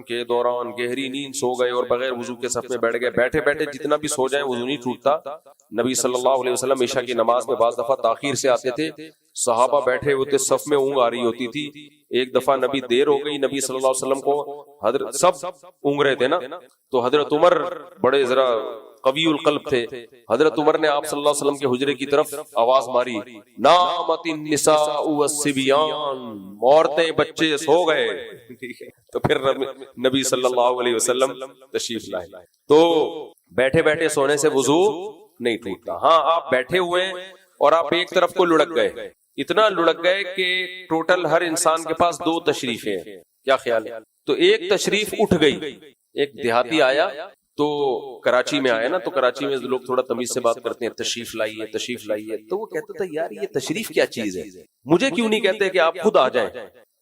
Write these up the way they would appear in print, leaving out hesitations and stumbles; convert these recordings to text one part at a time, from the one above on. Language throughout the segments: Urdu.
کے دوران گہری نیند سو گئے اور بغیر وضو کے صف میں بیٹھ گئے. بیٹھے بیٹھے جتنا بھی سو جائیں وضو نہیں ٹوٹتا. نبی صلی اللہ علیہ وسلم عشاء کی نماز میں بعض دفعہ تاخیر سے آتے تھے. صحابہ بیٹھے ہوتے صف میں اونگ آ رہی ہوتی تھی. ایک دفعہ نبی دیر ہو گئی, نبی صلی اللہ علیہ وسلم کو حضرت سب اونگ رہے تھے نا, تو حضرت عمر بڑے ذرا قوی القلب تھے. حضرت عمر نے آپ صلی اللہ علیہ وسلم کے حجرے کی طرف آواز ماری, نامت النساء والصبیان, عورتیں بچے سو گئے. تو پھر نبی صلی اللہ علیہ وسلم تشریف لائے. تو بیٹھے بیٹھے سونے سے وضو نہیں ٹوٹتا. ہاں آپ بیٹھے ہوئے اور آپ ایک طرف کو لڑک گئے, اتنا لڑک گئے کہ ٹوٹل ہر انسان کے پاس 2 تشریفیں ہیں, کیا خیال ہے؟ تو ایک تشریف اٹھ گئی. ایک دیہاتی آیا تو کراچی میں آیا نا, تو کراچی میں لوگ تھوڑا تمیز سے بات کرتے ہیں, تشریف لائیے تشریف لائیے. تو وہ کہتا تھا یار یہ تشریف کیا چیز ہے, مجھے کیوں نہیں کہتے کہ آپ خود آ جائیں.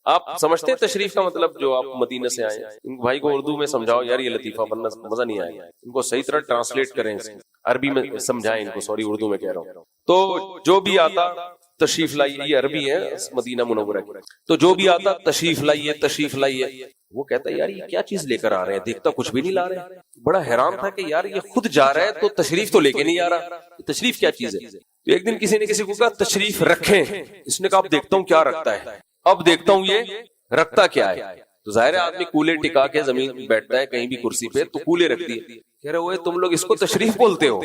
آپ سمجھتے ہیں تشریف کا مطلب جو آپ مدینہ سے آئے, ان بھائی کو اردو میں سمجھاؤ یار, یہ لطیفہ بننا مزہ نہیں آئے گا. ان کو صحیح طرح ٹرانسلیٹ کریں, عربی میں سمجھائیں ان کو, سوری اردو میں کہہ رہا ہوں. تو جو بھی آتا تشریف لائیے, یہ عربی ہے مدینہ منورہ کی, تو جو بھی آتا تشریف لائیے تشریف لائیے. وہ کہتا ہے یار یہ کیا چیز لے کر آ رہے ہیں, دیکھتا کچھ بھی نہیں لا رہے. بڑا حیران تھا کہ یار یہ خود جا رہا ہے تو تشریف تو لے کے نہیں آ رہا, تشریف کیا چیز ہے. تو ایک دن کسی نے کسی کو کہا تشریف رکھیں. اس نے کہا اب دیکھتا ہوں کیا رکھتا ہے, اب دیکھتا ہوں یہ رکھتا کیا ہے. تو ظاہر ہے آدمی کولے ٹکا کے زمین بیٹھتا ہے کہیں بھی کرسی پہ, تو کولے رکھ دیے. کہہ رہے ہوئے تم لوگ اس کو تشریف بولتے ہو,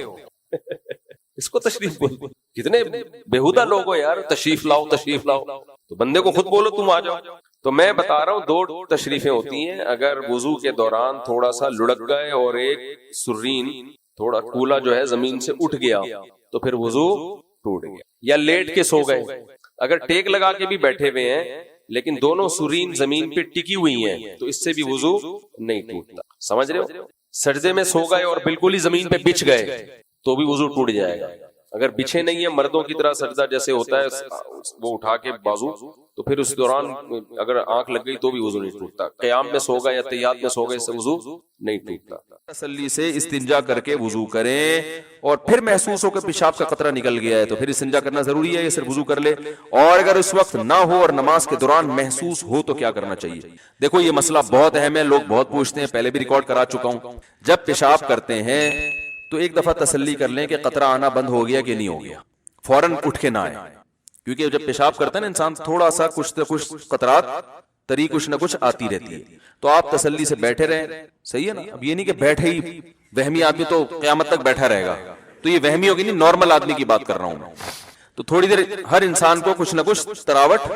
اس کو تشریف بولتے, کتنے بےہودہ لوگ ہو یار, تشریف لاؤ تشریف لاؤ. تو بندے کو خود بولو تم آ جاؤ. تو میں بتا رہا ہوں 2 تشریفیں ہوتی ہیں. اگر وضو کے دوران تھوڑا سا لڑک گئے اور ایک سرین تھوڑا کولا جو ہے زمین سے اٹھ گیا تو پھر وضو ٹوٹ گیا. یا لیٹ کے سو گئے, اگر ٹیک لگا کے بھی بیٹھے ہوئے ہیں لیکن دونوں سرین زمین پہ ٹکی ہوئی ہیں تو اس سے بھی وضو نہیں ٹوٹتا. سمجھ رہے ہو؟ سجدے میں سو گئے اور بالکل ہی زمین پہ بچھ گئے تو بھی وضو ٹوٹ جائے گا. اگر بچھے نہیں ہیں, مردوں کی طرح سجدہ جیسے ہوتا ہے وہ اٹھا کے بازو, تو پھر اس دوران اگر آنکھ لگ گئی تو بھی وضو نہیں ٹوٹتا. قیام میں سو گئے یا تحیات میں سو گئے, اس سے وضو نہیں ٹوٹتا. تسلی سے استنجا کر کے وضو کریں, اور پھر محسوس ہو کہ پیشاب کا قطرہ نکل گیا ہے تو پھر استنجا کرنا ضروری ہے, یا صرف وضو کر لے. اور اگر اس وقت نہ ہو اور نماز کے دوران محسوس ہو تو کیا کرنا چاہیے؟ دیکھو یہ مسئلہ بہت اہم ہے, لوگ بہت پوچھتے ہیں, پہلے بھی ریکارڈ کرا چکا ہوں. جب پیشاب کرتے ہیں تو ایک دفعہ تسلی کر لیں کہ قطرہ آنا بند ہو گیا کہ نہیں ہو گیا, فوراً اٹھ کے نہ آئے. کیونکہ جب پیشاب کرتا ہے نا انسان, تھوڑا سا کچھ نہ کچھ قطرات تری کچھ نہ کچھ آتی رہتی ہے, تو آپ تسلی سے بیٹھے رہیں. صحیح ہے نا؟ اب یہ نہیں کہ بیٹھے ہی, وہمی آدمی تو قیامت تک بیٹھا رہے گا, تو یہ وہمی ہوگی نہیں, نارمل آدمی کی بات کر رہا ہوں میں. تو تھوڑی دیر ہر انسان کو کچھ نہ کچھ تراوٹ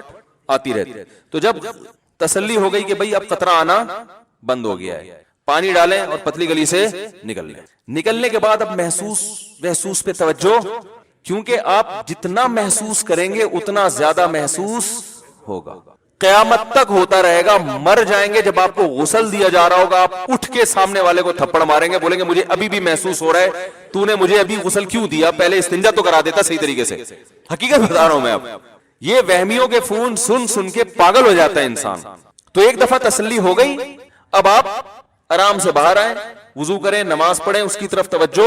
آتی رہتی ہے. تو جب تسلی ہو گئی کہ بھئی اب قطرہ آنا بند ہو گیا ہے, پانی ڈالیں اور پتلی گلی سے نکل لیں. نکلنے کے بعد اب محسوس پہ توجہ, کیونکہ آپ جتنا محسوس کریں گے اتنا زیادہ محسوس ہوگا. قیامت تک ہوتا رہے گا. مر جائیں گے جب آپ کو غسل دیا جا رہا ہوگا, آپ اٹھ کے سامنے والے کو تھپڑ ماریں گے, بولیں گے مجھے ابھی بھی محسوس ہو رہا ہے, تو نے مجھے ابھی غسل کیوں دیا, پہلے استنجا تو کرا دیتا صحیح طریقے سے. حقیقت بتا رہا ہوں میں. اب یہ وہمیوں کے فون سن سن کے پاگل ہو جاتا ہے انسان. تو ایک دفعہ تسلی ہو گئی, اب آپ آرام سے باہر آئیں, وضو کریں, نماز پڑھیں, اس کی طرف توجہ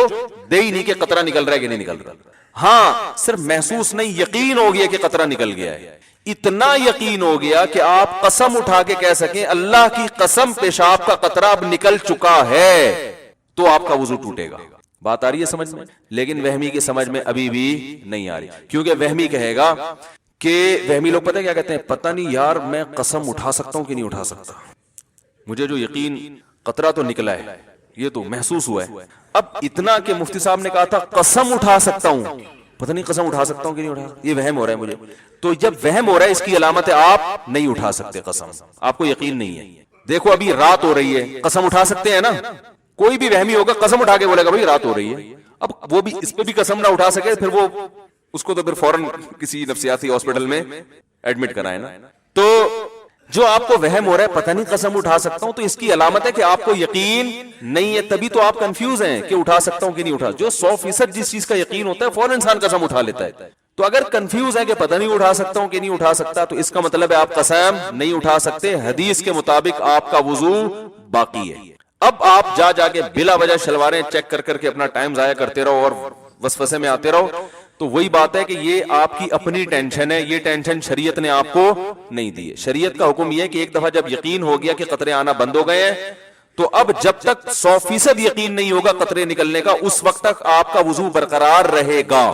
دے ہی نہیں کہ قطرہ نکل رہا ہے کہ نہیں نکل رہا. ہاں صرف محسوس نہیں, یقین ہو گیا کہ قطرہ نکل گیا ہے. اتنا یقین ہو گیا کہ آپ قسم اٹھا کے کہہ سکیں اللہ کی قسم پیشاب کا قطرہ اب نکل چکا ہے, تو آپ کا وضو ٹوٹے گا. بات آ رہی ہے سمجھ میں؟ لیکن وہمی کی سمجھ میں ابھی بھی نہیں آ رہی, کیونکہ وہمی کہے گا کہ وہمی لوگ پتہ کیا کہتے ہیں, پتہ نہیں یار میں قسم اٹھا سکتا ہوں کہ نہیں اٹھا سکتا, مجھے جو یقین قطرہ تو نکلا ہے, یہ تو محسوس ہوا ہے. اب اتنا کہ مفتی صاحب نے کہا تھا قسم اٹھا سکتا ہوں, پتہ نہیں قسم اٹھا سکتا ہوں کہ نہیں اٹھا, یہ وہم ہو رہا ہے مجھے. تو جب وہم ہو رہا ہے اس کی علامت ہے آپ نہیں اٹھا سکتے قسم, آپ کو یقین نہیں ہے. دیکھو ابھی رات ہو رہی ہے, قسم اٹھا سکتے ہیں نا؟ کوئی بھی وہمی ہوگا قسم اٹھا کے بولے گا بھائی رات ہو رہی ہے. اب وہ بھی اس پہ بھی قسم نہ اٹھا سکے, پھر وہ اس کو تو پھر فوراً کسی نفسیاتی ہاسپٹل میں ایڈمٹ کرائے نا. تو جو آپ کو وہم ہو رہا ہے پتہ نہیں قسم اٹھا سکتا ہوں, تو اس کی علامت ہے کہ آپ کو یقین نہیں ہے, تبھی تو آپ کنفیوز ہیں کہ اٹھا سکتا ہوں کہ نہیں اٹھا. جو 100% جس چیز کا یقین ہوتا ہے فوراً انسان قسم اٹھا لیتا ہے. تو اگر کنفیوز ہے کہ پتہ نہیں اٹھا سکتا ہوں کہ نہیں اٹھا سکتا, تو اس کا مطلب ہے آپ قسم نہیں اٹھا سکتے. حدیث کے مطابق آپ کا وضو باقی ہے. اب آپ جا کے بلا وجہ شلواریں چیک کر کے اپنا ٹائم ضائع کرتے رہو اور وسوسے میں آتے رہو, تو وہی بات ہے کہ یہ آپ کی اپنی ٹینشن ہے, یہ ٹینشن شریعت نے آپ کو نہیں دی ہے. شریعت کا حکم یہ ہے کہ ایک دفعہ جب یقین ہو گیا کہ قطرے آنا بند ہو گئے ہیں, تو اب جب تک 100% یقین نہیں ہوگا قطرے نکلنے کا, اس وقت تک آپ کا وضو برقرار رہے گا.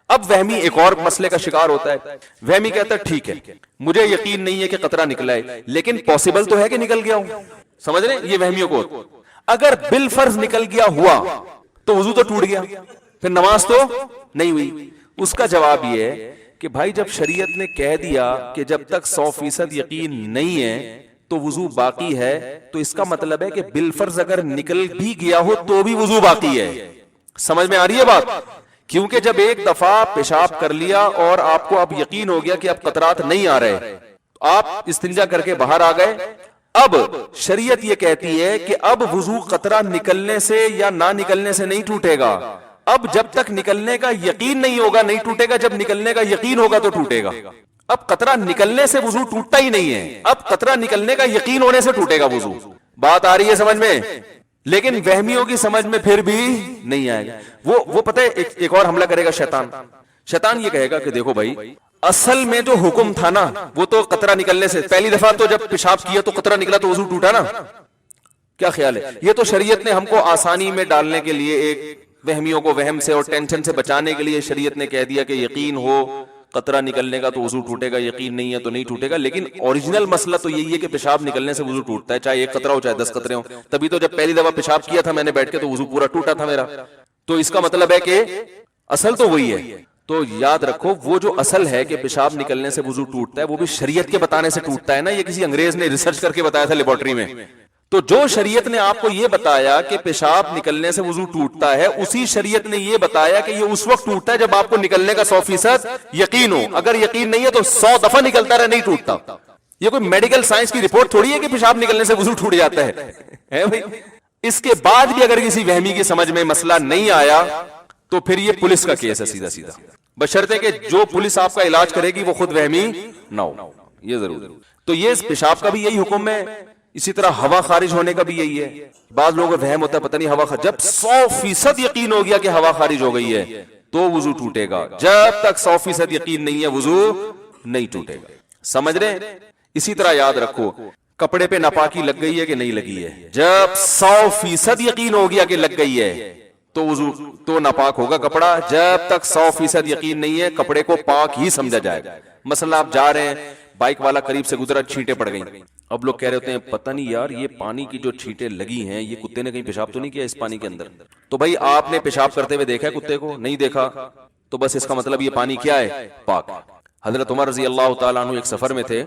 اب وہمی ایک اور مسئلے کا شکار ہوتا ہے. وہمی کہتا ہے ٹھیک ہے مجھے یقین نہیں ہے کہ قطرہ نکلا ہے, لیکن پاسبل تو ہے کہ نکل گیا ہوں. سمجھ رہے ہیں, یہ وہمیوں کو. اگر بالفرض نکل گیا ہوا تو وضو تو ٹوٹ گیا, پھر نماز تو نہیں ہوئی. اس کا جواب یہ ہے کہ بھائی جب شریعت نے کہہ دیا کہ جب تک 100% یقین نہیں ہے تو وضو باقی ہے, تو اس کا مطلب ہے کہ بالفرض اگر نکل بھی گیا ہو تو بھی وضو باقی ہے. سمجھ میں آ رہی ہے بات؟ کیونکہ جب ایک دفعہ پیشاب کر لیا اور آپ کو اب یقین ہو گیا کہ اب قطرات نہیں آ رہے, آپ استنجا کر کے باہر آ گئے, اب شریعت یہ کہتی ہے کہ اب وضو قطرہ نکلنے سے یا نہ نکلنے سے نہیں ٹوٹے گا. اب جب تک نکلنے کا یقین نہیں ہوگا نہیں ٹوٹے گا, جب نکلنے کا یقین ہوگا تو ٹوٹے گا. اب قطرہ نکلنے سے وضو ٹوٹتا ہی نہیں ہے, اب قطرہ نکلنے کا یقین ہونے سے ٹوٹے گا وضو. بات آ رہی ہے سمجھ میں؟ لیکن وہمیوں کی سمجھ میں پھر بھی نہیں آئے گا. وہ پتہ ہے ایک اور حملہ کرے گا شیطان. شیطان یہ کہے گا کہ دیکھو بھائی, اصل میں جو حکم تھا نا وہ تو قطرہ نکلنے سے, پہلی دفعہ تو جب پیشاب کیا تو قطرہ نکلا تو وضو ٹوٹا نا. کیا خیال ہے؟ یہ تو شریعت نے ہم کو آسانی میں ڈالنے کے لیے, ایک وہمیوں کو وہم سے اور ٹینشن سے بچانے کے لیے شریعت نے کہہ دیا کہ یقین ہو قطرہ نکلنے کا تو وضو ٹوٹے گا, یقین نہیں ہے تو نہیں ٹوٹے گا. لیکن اوریجنل مسئلہ تو یہی ہے کہ پیشاب نکلنے سے وضو ٹوٹتا ہے, چاہے ایک قطرہ ہو چاہے 10 قطرے ہوں. تبھی تو جب پہلی دفعہ پیشاب کیا تھا میں نے بیٹھ کے تو وضو پورا ٹوٹا تھا میرا. تو اس کا مطلب ہے کہ اصل تو وہی ہے. تو یاد رکھو وہ جو اصل ہے کہ پیشاب نکلنے سے وضو ٹوٹتا ہے وہ بھی شریعت کے بتانے سے ٹوٹتا ہے نا, یہ کسی انگریز نے ریسرچ کر کے بتایا تھا لیبورٹری میں. تو جو شریعت نے آپ کو یہ بتایا کہ پیشاب نکلنے سے وضو ٹوٹتا ہے, اسی شریعت نے یہ بتایا کہ یہ اس وقت ٹوٹتا ہے جب آپ کو نکلنے کا 100% یقین ہو. اگر یقین نہیں ہے تو 100 دفعہ نکلتا رہے نہیں ٹوٹتا. یہ کوئی میڈیکل سائنس کی رپورٹ تھوڑی ہے کہ پیشاب نکلنے سے وضو ٹوٹ جاتا ہے بھائی. اس کے بعد بھی اگر کسی وہمی کی سمجھ میں مسئلہ نہیں آیا تو پھر یہ پولیس کا کیس ہے سیدھا سیدھا, بشرطے کہ جو پولیس آپ کا علاج کرے گی وہ خود وہمی نہ ہو, یہ ضرور. تو یہ پیشاب کا بھی یہی حکم ہے, اسی طرح ہوا خارج ہونے کا بھی یہی ہے. بعض لوگوں کو وہم ہوتا ہے پتہ نہیں ہوا جب 100% یقین ہو گیا کہ ہوا خارج ہو گئی ہے تو وضو ٹوٹے گا, جب تک 100% یقین نہیں ہے وضو نہیں ٹوٹے گا. سمجھ رہے ہیں؟ اسی طرح یاد رکھو کپڑے پہ ناپاکی لگ گئی ہے کہ نہیں لگی ہے, جب 100% یقین ہو گیا کہ لگ گئی ہے تو وضو تو ناپاک ہوگا کپڑا. جب تک 100% یقین نہیں ہے کپڑے کو پاک ہی سمجھا جائے گا. مثلا آپ جا رہے ہیں, بائک والا قریب سے گزرا, چھینٹیں پڑ گئیں. اب لوگ کہہ رہے ہوتے ہیں پتہ نہیں یار یہ پانی کی جو چھینٹیں لگی ہیں یہ کتے نے کہیں پیشاب تو نہیں کیا اس پانی کے اندر. تو بھائی آپ نے پیشاب کرتے ہوئے دیکھا ہے کتے کو؟ نہیں دیکھا, تو بس اس کا مطلب یہ پانی کیا ہے؟ پاک. حضرت عمر رضی اللہ تعالیٰ عنہ ایک سفر میں تھے,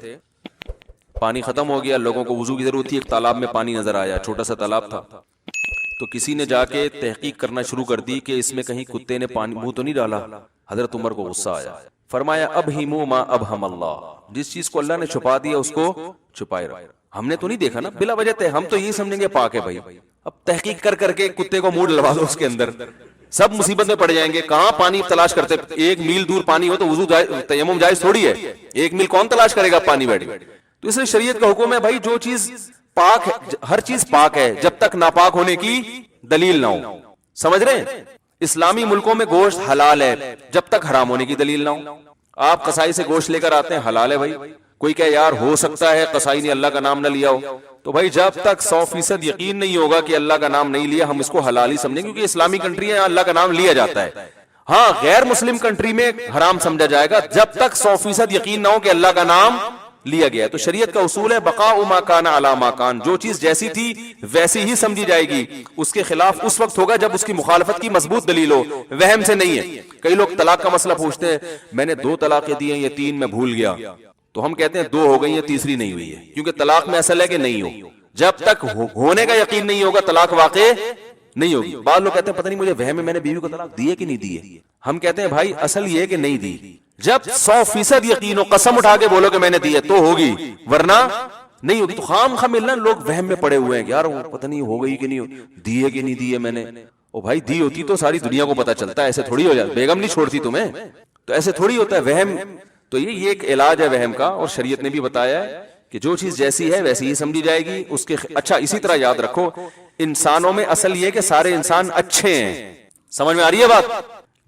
پانی ختم ہو گیا, لوگوں کو وضو کی ضرورت تھی, ایک تالاب میں پانی نظر آیا, چھوٹا سا تالاب تھا. تو کسی نے جا کے تحقیق کرنا شروع کر دی کہ اس میں کہیں کتے نے پانی منہ تو نہیں ڈالا. حضرت عمر کو غصہ آیا, فرمایا اب ہی منہ ما اب ہم اللہ, جس چیز کو اللہ نے چھپا دیا اس کو چھپائے رہا. ہم نے تو نہیں دیکھا نا بلا وجہ, ہم تو یہی سمجھیں گے پاک ہے بھائی. اب تحقیق کر کے کتے کو منہ ڈلوا دو اس کے اندر, سب مصیبت میں پڑ جائیں گے. کہاں پانی تلاش کرتے, 1 میل دور پانی ہو تو وضو تیمم جائز تھوڑی ہے, 1 میل کون تلاش کرے گا پانی بیٹھ کے. تو اس لیے شریعت کا حکم ہے بھائی جو چیز پاک ہے, ہر چیز پاک ہے جب تک ناپاک ہونے کی دلیل نہ ہو. سمجھ رہے ہیں؟ اسلامی ملکوں میں گوشت حلال ہے جب تک حرام ہونے کی دلیل نہ ہو. آپ قصائی سے گوشت لے کر آتے ہیں, حلال ہے بھائی. کوئی کہ یار ہو سکتا ہے قصائی نے اللہ کا نام نہ لیا ہو, تو بھائی جب تک 100% یقین نہیں ہوگا کہ اللہ کا نام نہیں لیا ہم اس کو حلال ہی سمجھیں, کیونکہ اسلامی کنٹری ہے اللہ کا نام لیا جاتا ہے. ہاں غیر مسلم کنٹری میں حرام سمجھا جائے گا جب تک 100% یقین نہ ہو کہ اللہ کا نام لیا گیا. تو شریعت کا اصول ہے بقاء ما کان علی ما کان, جو چیز جیسی تھی ویسی ہی سمجھی جائے گی. اس کے خلاف اس وقت ہوگا جب اس کی مخالفت کی مضبوط دلیل ہو, وہم سے نہیں ہے. کئی لوگ طلاق کا مسئلہ پوچھتے ہیں, میں نے 2 طلاقیں دی ہیں یہ 3 میں بھول گیا, تو ہم کہتے ہیں 2 ہو گئی ہیں تیسری نہیں ہوئی ہے, کیونکہ طلاق میں اصل ہے کہ نہیں ہو. جب تک ہونے کا یقین نہیں ہوگا طلاق واقع نہیں ہوگی. بعض لوگ کہتے ہیں پتہ نہیں مجھے وہم ہے میں نے بیوی کو طلاق دی ہے کہ نہیں دی ہے. ہم کہتے ہیں بھائی اصل یہ ہے کہ نہیں دی. جب 100% یقین ہو, قسم اٹھا کے بولو کہ میں نے دی ہے تو ہوگی, ورنہ نہیں ہوگی. تو خام خام ملنا لوگ وہم میں پڑے ہوئے ہیں یار وہ پتہ نہیں ہو گئی کہ نہیں دی ہے کہ نہیں دی ہے میں نے. او بھائی دی ہوتی تو ساری دنیا کو پتا چلتا ہے, ایسے تھوڑی ہو جاتا, بیگم نہیں چھوڑتی تمہیں, تو ایسے تھوڑی ہوتا ہے وہم. تو یہ ایک علاج ہے وہم کا, اور شریعت نے بھی بتایا ہے کہ جو چیز جیسی ہے ویسی ہی سمجھی جائے گی. اس کے اچھا اسی طرح یاد رکھو انسانوں میں اصل یہ کہ سارے انسان اچھے ہیں, سمجھ میں آ رہی ہے بات.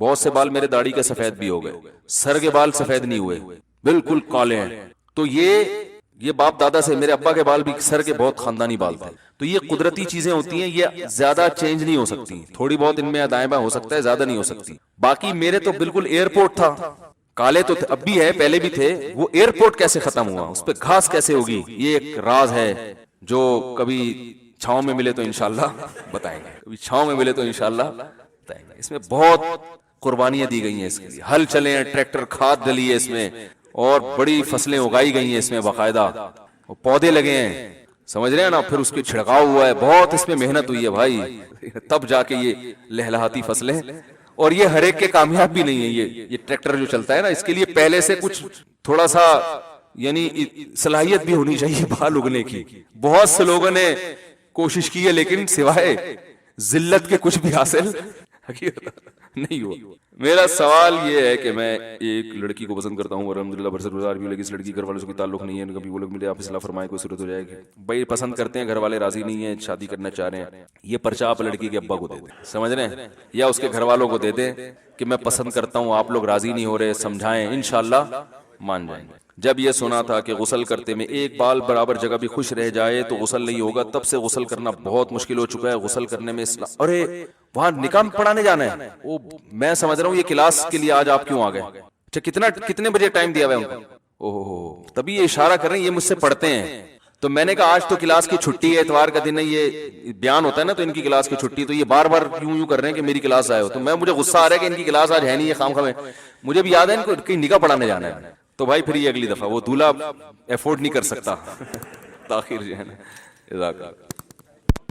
بہت سے بال میرے داڑھی کے سفید بھی ہو گئے, سر کے بال سفید نہیں ہوئے, بالکل کالے ہیں. تو یہ باپ دادا سے, میرے ابا کے بال بھی سر کے بہت خاندانی بال تھے. تو یہ قدرتی چیزیں ہوتی ہیں, یہ زیادہ چینج نہیں ہو سکتی, تھوڑی بہت ان میں دائیں بائیں ہو سکتا ہے, زیادہ نہیں ہو سکتی. باقی میرے تو بالکل ایئرپورٹ تھا, کالے تو اب بھی ہے, پہلے بھی تھے. وہ ایئرپورٹ کیسے ختم ہوا, اس پہ گھاس کیسے ہوگی, یہ ایک راز ہے جو کبھی چھاؤں میں ملے تو انشاءاللہ بتائیں گے, کبھی چھاؤں میں ملے تو انشاءاللہ بتائیں گے. اس میں بہت قربانیاں دی گئی ہیں اس کے لیے, ہل چلے ہیں, ٹریکٹر, کھاد ڈلی ہے اس میں, اور بڑی فصلیں اگائی گئی ہیں اس میں باقاعدہ, پودے لگے ہیں, سمجھ رہے ہیں نا, پھر اس کے چھڑکاؤ ہوا ہے, بہت اس میں محنت ہوئی ہے بھائی, تب جا کے یہ لہلہاتی فصلیں. اور یہ ہر ایک کے کامیاب بھی نہیں ہے. یہ ٹریکٹر جو چلتا ہے نا, اس کے لیے پہلے سے کچھ تھوڑا سا یعنی صلاحیت بھی ہونی چاہیے بال اگنے کی. بہت سے لوگوں نے کوشش کی ہے لیکن سوائے ذلت کے کچھ بھی حاصل نہیں ہوا. میرا سوال یہ ہے کہ میں ایک لڑکی کو پسند کرتا ہوں اور الحمدللہ برسر گزار بھی, لیکن اس لڑکی گھر والوں سے کوئی تعلق نہیں ہے, کبھی وہ لوگ ملے, آپ اصلاح فرمائے, کوئی صورت ہو جائے گی. بھائی پسند کرتے ہیں, گھر والے راضی نہیں ہیں, شادی کرنا چاہ رہے ہیں, یہ پرچہ آپ لڑکی کے ابا کو دے دیں, سمجھ رہے ہیں, یا اس کے گھر والوں کو دے دیں کہ میں پسند کرتا ہوں, آپ لوگ راضی نہیں ہو رہے, سمجھائیں, انشاءاللہ مان جائیں گے. جب یہ سنا تھا کہ غسل کرتے میں ایک بال برابر جگہ بھی خوش رہ جائے تو غسل نہیں ہوگا, تب سے غسل کرنا بہت مشکل ہو چکا ہے. غسل کرنے میں اسلام, ارے وہاں نکاح پڑھانے جانا ہے, وہ میں سمجھ رہا ہوں یہ کلاس کے لیے آج آپ کیوں آ گئے. اچھا کتنے بجے ٹائم دیا ہوا ہے ان کو, اوہ تبھی یہ اشارہ کر رہے ہیں, یہ مجھ سے پڑھتے ہیں. تو میں نے کہا آج تو کلاس کی چھٹی ہے, اتوار کا دن ہے, یہ بیان ہوتا ہے نا, تو ان کی کلاس کی چھٹی, تو یہ بار بار یوں کر رہے ہیں کہ میری کلاس آئے ہو. تو مجھے غصہ آ رہا ہے کہ ان کی کلاس آج ہے نہیں, یہ خام خواہ. مجھے بھی یاد ہے ان کو کہیں نکاح پڑھانے جانا ہے, تو بھائی پھر یہ اگلی دفعہ وہ دولہا افورڈ نہیں کر سکتا تاخیر جو ہے نا.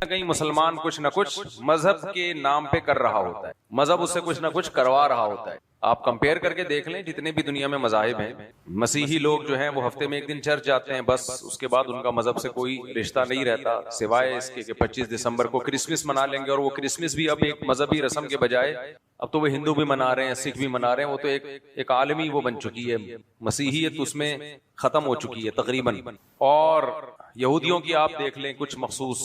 کہیں مسلمان کچھ نہ کچھ مذہب کے نام پہ کر رہا ہوتا ہے, مذہب اس سے کچھ نہ کچھ کروا رہا ہوتا ہے. آپ کمپیئر کر کے دیکھ لیں, جتنے بھی دنیا میں مذاہب ہیں, مسیحی لوگ جو ہیں وہ ہفتے میں ایک دن چرچ جاتے ہیں, بس اس کے بعد ان کا مذہب سے کوئی رشتہ نہیں رہتا, سوائے اس کے کہ 25 دسمبر کو کرسمس منا لیں گے, اور وہ کرسمس بھی اب ایک مذہبی رسم کے بجائے اب تو وہ ہندو بھی منا رہے ہیں, سکھ بھی منا رہے ہیں, وہ تو ایک عالمی وہ بن چکی ہے, مسیحیت اس میں ختم ہو چکی ہے تقریباً. اور یہودیوں کی آپ دیکھ لیں کچھ مخصوص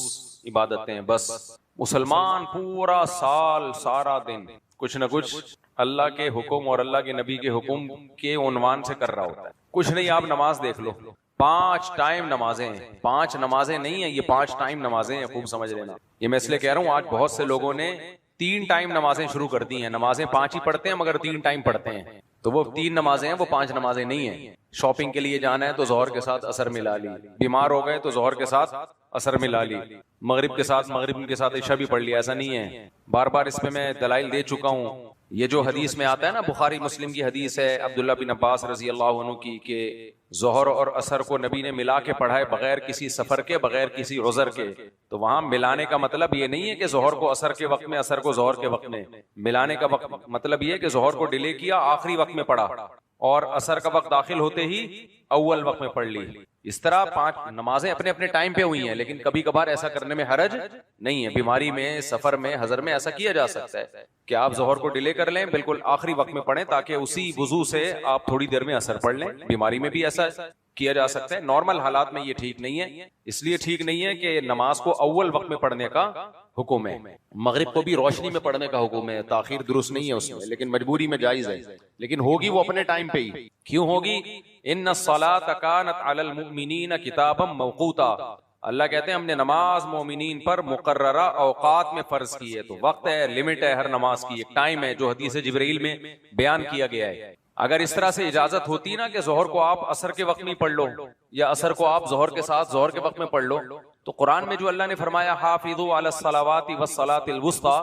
عبادتیں, بس مسلمان پورا سال سارا دن کچھ نہ کچھ اللہ کے حکم اور اللہ کے نبی کے حکم کے عنوان سے کر رہا ہوتا ہے. کچھ نہیں, آپ نماز دیکھ لو, 5 ٹائم نمازیں ہیں, 5 نمازیں نہیں ہیں, یہ 5 ٹائم نمازیں ہیں, خوب سمجھ لینا. یہ میں اس لیے کہہ رہا ہوں, آج بہت سے لوگوں نے 3 ٹائم نمازیں شروع کر دی ہیں. نمازیں 5 ہی پڑھتے ہیں مگر 3 ٹائم پڑھتے ہیں, تو وہ 3 نمازیں ہیں, وہ 5 نمازیں نہیں ہیں. شاپنگ کے لیے جانا ہے تو ظہر کے ساتھ عصر ملا لی, بیمار ہو گئے تو ظہر کے ساتھ عصر ملا لی, مغرب کے ساتھ عشاء بھی پڑھ لیا, ایسا نہیں ہے. بار بار اس پہ میں دلائل دے چکا ہوں. یہ جو حدیث میں آتا ہے نا, بخاری مسلم کی حدیث ہے عبداللہ بن عباس رضی اللہ عنہ کی, کہ ظہر اور عصر کو نبی نے ملا کے پڑھا ہے بغیر کسی سفر کے, بغیر کسی عذر کے. تو وہاں ملانے کا مطلب یہ نہیں ہے کہ ظہر کو عصر کے وقت میں, عصر کو ظہر کے وقت میں. ملانے کا مطلب یہ ہے کہ ظہر کو ڈیلے کیا, آخری وقت میں پڑھا, اور عصر کا وقت داخل ہوتے ہی اول وقت میں پڑھ لی. اس طرح 5 نمازیں اپنے اپنے ٹائم پہ ہوئی ہیں, لیکن کبھی کبھار ایسا کرنے میں حرج نہیں ہے. بیماری میں, سفر میں, حضر میں ایسا کیا جا سکتا ہے کہ آپ ظہر کو ڈیلے کر لیں, بالکل آخری وقت میں پڑھیں, تاکہ اسی وضو سے آپ تھوڑی دیر میں عصر پڑھ لیں. بیماری میں بھی ایسا کیا جا سکتا ہے. نارمل حالات میں یہ ٹھیک نہیں ہے, اس لیے ٹھیک نہیں ہے کہ نماز کو اول وقت میں پڑھنے کا حکم ہے. مغرب کو بھی روشنی میں پڑھنے کا حکم ہے, تاخیر درست نہیں ہے اس میں, لیکن مجبوری میں جائز ہے, لیکن ہوگی وہ اپنے ٹائم پہ ہی. کیوں ہوگی؟ ان الصلاۃ کانت علی المؤمنین کتابا موقوتا, اللہ کہتے ہیں ہم نے نماز مومنین پر مقررہ اوقات میں فرض کی ہے. تو وقت ہے, لمٹ ہے ہر نماز کی, ایک ٹائم ہے جو حدیث جبرائیل میں بیان کیا گیا ہے. اگر اس طرح سے اجازت ہوتی نا کہ ظہر کو آپ عصر کے وقت میں پڑھ لو, یا عصر کو آپ ظہر کے ساتھ ظہر کے وقت میں پڑھ لو, تو قرآن میں جو اللہ نے فرمایا حافظوا علی الصلوات والصلاۃ الوسطی,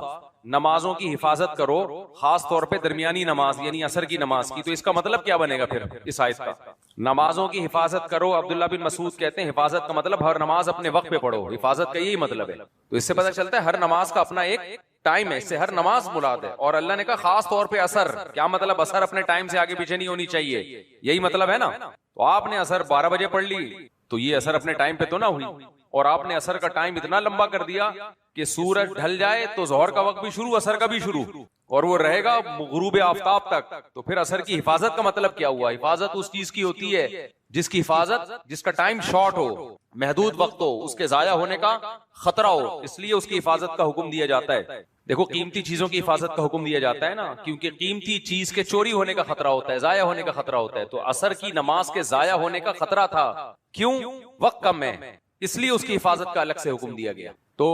نمازوں کی حفاظت کرو, خاص طور پہ درمیانی نماز یعنی عصر کی نماز کی. تو اس کا مطلب کیا بنے گا پھر اس آیت کا؟ نمازوں کی حفاظت کرو. عبداللہ بن مسعود کہتے ہیں حفاظت کا مطلب ہر نماز اپنے وقت پہ پڑھو, حفاظت کا یہی مطلب ہے. تو اس سے پتہ چلتا ہے ہر نماز کا اپنا ایک ٹائم ہے, اس سے ہر نماز مراد ہے. اور اللہ نے کہا خاص طور پہ عصر, کیا مطلب عصر اپنے ٹائم سے آگے پیچھے نہیں ہونی چاہیے, یہی مطلب ہے نا. تو آپ نے عصر 12 بجے پڑھ لی, تو یہ عصر اپنے ٹائم پہ تو نہ ہوئی, اور آپ نے عصر کا ٹائم اتنا لمبا کر دیا کہ سورج ڈھل جائے تو ظہر کا وقت بھی شروع, عصر کا بھی شروع. اور وہ رہے گا غروب آفتاب تک، تو پھر عصر کی حفاظت کا مطلب کیا ہوا؟ حفاظت اس چیز کی ہوتی ہے جس کی حفاظت، جس کا ٹائم شارٹ ہو، محدود وقت ہو، اس کے ضائع ہونے کا خطرہ ہو، اس لیے اس کی حفاظت کا حکم دیا جاتا ہے۔ دیکھو قیمتی چیزوں کی حفاظت کا حکم دیا جاتا ہے نا، کیونکہ قیمتی چیز کے چوری ہونے کا خطرہ ہوتا ہے، ضائع ہونے کا خطرہ ہوتا ہے، تو عصر کی نماز کے ضائع ہونے کا خطرہ تھا۔ کیوں؟ وقت کم ہے، اس لیے اس کی حفاظت کا الگ سے حکم دیا گیا۔ تو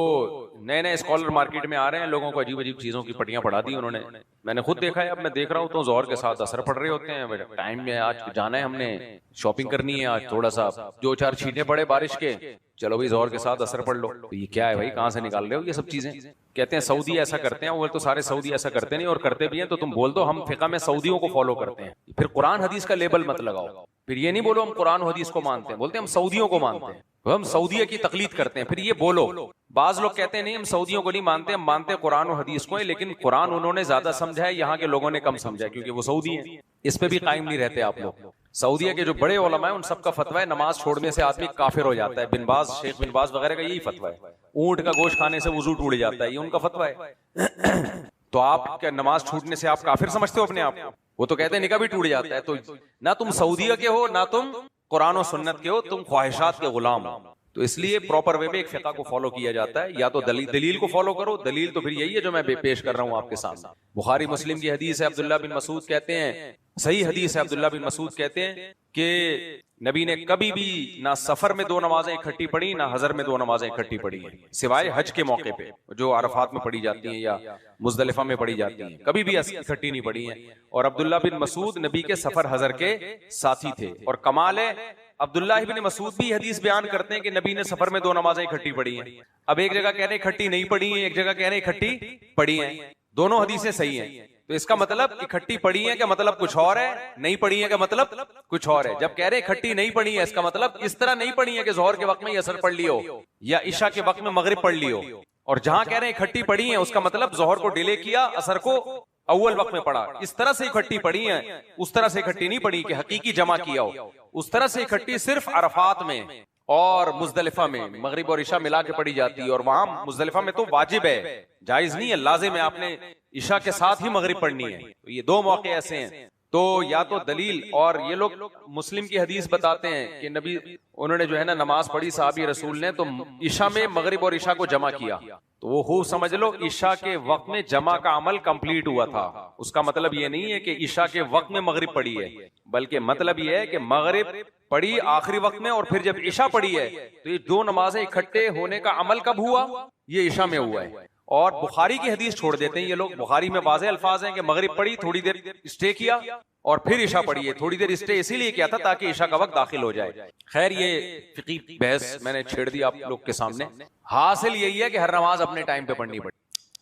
نئے نئے اسکالر مارکیٹ میں آ رہے ہیں، لوگوں کو عجیب عجیب چیزوں کی پٹیاں پڑھا دی انہوں نے۔ میں نے خود دیکھا ہے، اب میں دیکھ رہا ہوں تو ظہر کے ساتھ اثر پڑ رہے ہوتے ہیں، ٹائم میں آج جانا ہے، ہم نے شاپنگ کرنی ہے، آج تھوڑا سا جو چار چھینٹے پڑے بارش کے، چلو بھائی ظہر کے ساتھ اثر پڑھ لو۔ تو یہ کیا ہے بھائی، کہاں سے نکال رہے ہو یہ سب چیزیں؟ کہتے ہیں سعودی ایسا کرتے ہیں، وہ تو سارے سعودی ایسا کرتے نہیں، اور کرتے بھی ہیں تو تم بول دو ہم فقہ میں سعودیوں کو فالو کرتے ہیں، پھر قرآن حدیث کا لیبل مت لگاؤ، پھر یہ نہیں بولو ہم قرآن و حدیث کو مانتے ہیں، بولتے ہیں ہم سعودیوں کو مانتے ہیں، ہم سعودیہ کی تقلید کرتے ہیں، پھر یہ بولو۔ بعض لوگ کہتے ہیں نہیں ہم سعودیوں کو نہیں مانتے، ہم مانتے قرآن و حدیث کو، لیکن قرآن انہوں نے زیادہ سمجھا ہے، یہاں کے لوگوں نے کم سمجھا ہے کیونکہ وہ سعودی ہیں۔ اس پہ بھی قائم نہیں رہتے آپ لوگ۔ سعودیہ کے جو بڑے علماء ہیں ان سب کا فتویٰ ہے نماز چھوڑنے سے آدمی کافر ہو جاتا ہے، بن باز، شیخ بن باز وغیرہ کا یہی فتویٰ ہے، اونٹ کا گوشت کھانے سے وضو ٹوٹ جاتا ہے، یہ ان کا فتویٰ ہے۔ تو آپ کیا نماز چھوٹنے سے آپ کافر سمجھتے ہو اپنے آپ کو؟ وہ تو کہتے ہیں نکاح بھی ٹوٹ جاتا ہے۔ تو نہ تم سعودیہ کے ہو، نہ تم قرآن و سنت کے ہو، تم خواہشات کے غلام ہو۔ تو اس لیے پراپر وے میں ایک فقہ کو فالو کیا جاتا ہے، یا تو دلیل کو فالو کرو، دلیل تو پھر یہی ہے جو میں پیش کر رہا ہوں آپ کے سامنے۔ بخاری مسلم کی حدیث ہے، عبداللہ بن مسعود کہتے ہیں، صحیح حدیث ہے، عبداللہ بن مسعود کہتے ہیں کہ نبی نے کبھی بھی نہ سفر میں دو نمازیں اکٹھی پڑھی، نہ حضر میں دو نمازیں اکٹھی پڑھی ہیں، سوائے حج کے موقع پہ جو عرفات میں پڑھی جاتی ہیں یا مزدلفہ میں پڑھی جاتی ہیں، کبھی بھی اکٹھی نہیں پڑھی ہیں۔ اور عبداللہ بن مسعود نبی کے سفر حضر کے ساتھی تھے، اور کمال ہے عبداللہ بن مسعود بھی حدیث بیان کرتے ہیں کہ نبی نے سفر میں دو نمازیں اکٹھی پڑھی ہیں۔ اب ایک جگہ کہہ رہے ہیں اکٹھی نہیں پڑھی ہیں، ایک جگہ کہہ رہے ہیں اکٹھی پڑھی ہیں، دونوں حدیثیں صحیح ہیں۔ تو اس کا مطلب اکٹھی پڑھی ہیں کا مطلب کچھ اور ہے، نہیں پڑھی ہیں کا مطلب کچھ اور ہے۔ جب کہہ رہے اکٹھی نہیں پڑھی ہے، اس کا مطلب اس طرح نہیں پڑھی ہے کہ ظہر کے وقت میں یہ اثر پڑھ لی ہو یا عشاء کے وقت میں مغرب پڑھ لی ہو، اور جہاں کہہ رہے ہیں اکٹھی پڑھی ہیں اس کا مطلب ظہر کو ڈیلے کیا، اثر کو اول وقت میں پڑھا، اس طرح سے اکٹھی پڑھی ہیں، اس طرح سے اکٹھی نہیں پڑھی کہ حقیقی جمع کیا ہو، اس طرح سے اکٹھی صرف عرفات میں اور مزدلفہ میں مغرب اور عشاء ملا کے پڑھی جاتی ہے، اور وہاں مزدلفہ میں تو واجب ہے، جائز نہیں ہے، لازم ہے، آپ نے عشاء کے ساتھ ہی مغرب پڑھنی ہے۔ تو یہ دو موقع ایسے ہیں، تو یا تو دلیل، اور یہ لوگ مسلم کی حدیث بتاتے ہیں کہ نبی انہوں نے جو ہے نا نماز پڑھی صحابی رسول نے، تو عشاء میں مغرب اور عشاء کو جمع کیا، تو وہ خوب سمجھ لو عشاء کے وقت میں جمع کا عمل کمپلیٹ ہوا تھا۔ اس کا مطلب یہ نہیں ہے کہ عشاء کے وقت میں مغرب پڑھی ہے، بلکہ مطلب یہ ہے کہ مغرب پڑھی آخری وقت میں، اور پھر جب عشاء پڑھی ہے تو یہ دو نمازیں اکٹھے ہونے کا عمل کب ہوا؟ یہ عشاء میں ہوا ہے۔ اور بخاری کی حدیث چھوڑ دیتے ہیں یہ لوگ، بخاری میں واضح الفاظ ہیں کہ مغرب پڑھی، تھوڑی دیر اسٹے کیا، اور پھر عشاء پڑھی ہے، تھوڑی دیر اسٹے اسی لیے کیا تھا تاکہ عشاء کا وقت داخل ہو جائے۔ خیر یہ فقی بحث میں نے چھیڑ دی آپ لوگ کے سامنے، حاصل یہی ہے کہ ہر نماز اپنے ٹائم پہ پڑھنی پڑے۔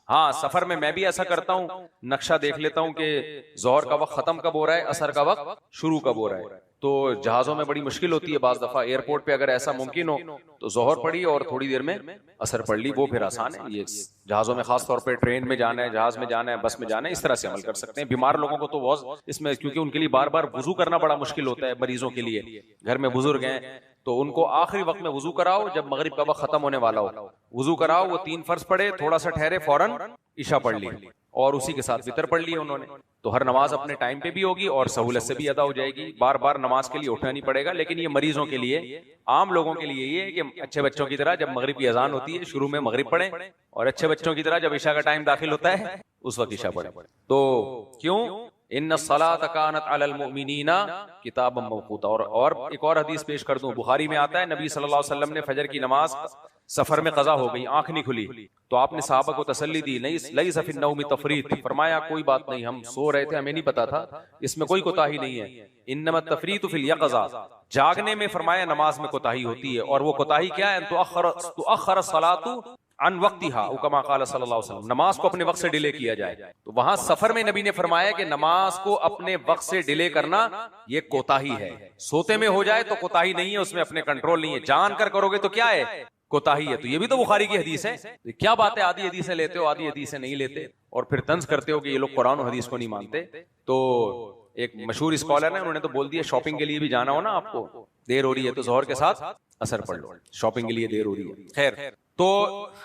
ہاں سفر میں بھی ایسا کرتا ہوں، نقشہ دیکھ لیتا ہوں کہ ظہر کا وقت ختم کب ہو رہا ہے، عصر کا وقت شروع کب ہو رہا ہے۔ تو جہازوں میں بڑی مشکل ہوتی ہے، بعض دفعہ ایئرپورٹ پہ اگر ایسا ممکن ہو تو ظہر پڑھی اور تھوڑی دیر میں عصر پڑھ لی، وہ پھر آسان ہے۔ یہ جہازوں میں خاص طور پہ ٹرین میں جانا ہے، جہاز میں جانا ہے، بس میں جانا ہے، اس طرح سے عمل کر سکتے ہیں۔ بیمار لوگوں کو تو بہت اس میں، کیونکہ ان کے لیے بار بار وضو کرنا بڑا مشکل ہوتا ہے، مریضوں کے لیے، گھر میں بزرگ ہیں تو ان کو آخری وقت میں وضو کراؤ، جب مغرب کا وقت ختم ہونے والا ہو وضو کراؤ، وہ 3 فرض پڑھے، تھوڑا سا ٹھہرے، فوراً عشاء پڑھ لی، اور اسی کے ساتھ وتر پڑھ لی انہوں نے۔ تو ہر نماز اپنے ٹائم پہ بھی ہوگی اور سہولت سے بھی ادا ہو جائے گی، بار بار نماز کے لیے اٹھنا نہیں پڑے گا۔ لیکن یہ مریضوں کے لیے، عام لوگوں کے لیے یہ ہے کہ اچھے بچوں کی طرح جب مغرب کی اذان ہوتی ہے شروع میں مغرب پڑھیں، اور اچھے بچوں کی طرح جب عشاء کا ٹائم داخل ہوتا ہے اس وقت عشاء پڑھیں۔ تو کیوں؟ ان الصلاۃ کانت علی المؤمنین کتابا موقوتا۔ اور ایک اور حدیث پیش کر دوں، بخاری میں آتا ہے نبی صلی اللہ علیہ وسلم نے فجر کی نماز سفر میں قضا ہو گئی، آنکھ نہیں کھلی، تو آپ نے صحابہ کو تسلی دی، لیس فی النوم تفریط، فرمایا کوئی بات نہیں، ہم سو رہے تھے، ہمیں نہیں پتا تھا، اس میں کوئی کوتاہی نہیں ہے، انما التفریط فی الیقظہ، جاگنے میں فرمایا نماز میں کوتاہی ہوتی ہے، اور وہ کوتاہی کیا ہے؟ تؤخر الصلاۃ عن وقتها او کما قال صلی اللہ علیہ وسلم، نماز کو اپنے وقت سے ڈیلے کیا جائے۔ تو وہاں سفر میں نبی نے فرمایا کہ نماز کو اپنے وقت سے ڈیلے کرنا یہ کوتاہی ہے، سوتے میں ہو جائے تو کوتاہی نہیں ہے، اس میں اپنے کنٹرول نہیں ہے، جان کر کرو گے تو کیا ہے؟ کوتاہی ہے۔ تو یہ بھی تو بخاری کی حدیث ہے، کیا بات ہے آدھی حدیثیں لیتے ہو، آدھی حدیثیں نہیں لیتے، اور پھر طنز کرتے ہو کہ یہ لوگ قرآن و حدیث کو نہیں مانتے۔ تو ایک مشہور اسکالر ہے، انہوں نے تو بول دیا شاپنگ کے لیے بھی جانا ہو نا آپ کو، دیر ہو رہی ہے تو ظہر کے ساتھ اثر پڑھ لو، شاپنگ کے لیے دیر ہو رہی ہے. خیر، تو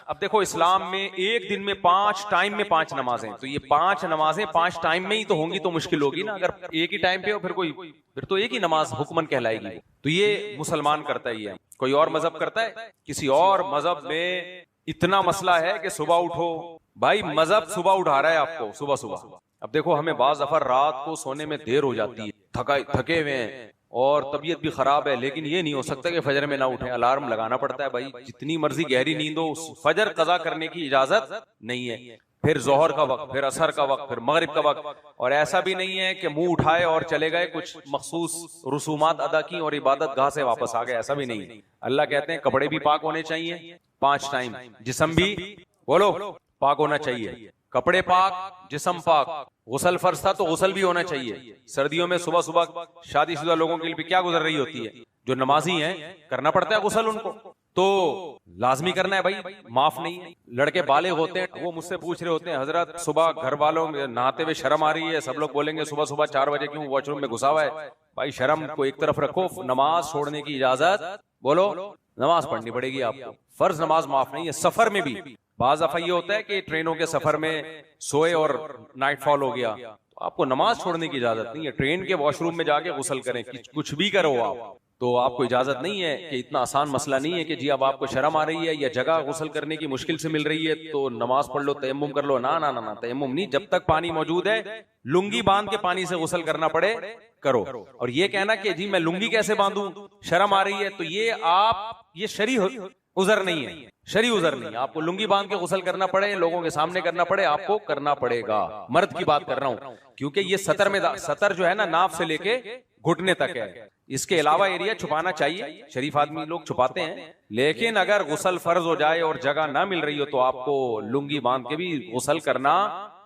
اب دیکھو اسلام میں ایک دن میں 5 ٹائم میں 5 نمازیں، تو یہ 5 نمازیں 5 ٹائم میں ہی تو ہوں گی تو مشکل ہوگی نا، اگر ایک ہی ٹائم پہ ہو پھر تو ایک ہی نماز حکمن کہلائے گی. تو یہ مسلمان کرتا ہی ہے. کوئی اور مذہب کرتا ہے؟ کسی اور مذہب میں اتنا مسئلہ ہے کہ صبح اٹھو، بھائی مذہب صبح اٹھا رہا ہے آپ کو صبح. اب دیکھو ہمیں بعض دفعہ رات کو سونے میں دیر ہو جاتی ہے، تھکے ہوئے ہیں اور طبیعت بھی خراب ہے، لیکن یہ نہیں ہو سکتا کہ فجر میں نہ اٹھیں، الارم لگانا پڑتا ہے. بھائی جتنی مرضی گہری نیند ہو، فجر قضا کرنے کی اجازت نہیں ہے. پھر ظہر کا وقت، پھر عصر کا وقت، پھر مغرب کا وقت. اور ایسا بھی نہیں ہے کہ منہ اٹھائے اور چلے گئے، کچھ مخصوص رسومات ادا کی اور عبادت گاہ سے واپس آ گئے، ایسا بھی نہیں ہے. اللہ کہتے ہیں کپڑے بھی پاک ہونے چاہیے 5 ٹائم، جسم بھی بولو پاک ہونا چاہیے. کپڑے پاک، جسم پاک. غسل فرض تھا تو غسل بھی ہونا چاہیے. سردیوں میں صبح صبح شادی شدہ لوگوں کے لیے کیا گزر رہی ہوتی ہے، جو نمازی ہیں کرنا پڑتا ہے غسل، ان کو تو لازمی کرنا ہے. بھائی معاف نہیں ہے. لڑکے بالغ ہوتے ہیں، وہ مجھ سے پوچھ رہے ہوتے ہیں حضرت صبح گھر والوں نہاتے ہوئے شرم آ رہی ہے، سب لوگ بولیں گے صبح صبح 4 بجے کیوں واش روم میں گھسا ہوا ہے. بھائی شرم کو ایک طرف رکھو، نماز چھوڑنے کی اجازت، بولو نماز پڑھنی پڑے گی آپ کو. فرض نماز معاف نہیں ہے. سفر میں بھی بعض دفعہ یہ ہوتا ہے کہ ٹرینوں کے سفر میں سوئے اور نائٹ فال ہو گیا، تو آپ کو نماز چھوڑنے کی اجازت نہیں ہے. ٹرین کے واش روم میں جا کے غسل کریں، کچھ بھی کرو آپ، تو آپ کو اجازت نہیں ہے. کہ اتنا آسان مسئلہ نہیں ہے کہ جی اب آپ کو شرم آ رہی ہے یا جگہ غسل کرنے کی مشکل سے مل رہی ہے تو نماز پڑھ لو، تیمم کر لو. نہ تیمم نہیں، جب تک پانی موجود ہے لنگی باندھ کے پانی سے غسل کرنا پڑے کرو. اور یہ کہنا کہ جی میں لنگی کیسے باندھوں، شرم آ رہی ہے، تو یہ شرعی عذر نہیں ہے، شرعی عذر نہیں. آپ کو لنگی باندھ کے غسل کرنا پڑے، لوگوں کے سامنے کرنا پڑے، آپ کو کرنا پڑے گا. مرد کی بات کر رہا ہوں، کیونکہ یہ سطر جو ہے نا ناف سے لے کے گھٹنے تک ہے. اس کے علاوہ ایریا چھپانا چاہیے، شریف آدمی لوگ چھپاتے ہیں، لیکن اگر غسل فرض ہو جائے اور جگہ نہ مل رہی ہو تو آپ کو لنگی باندھ کے بھی غسل کرنا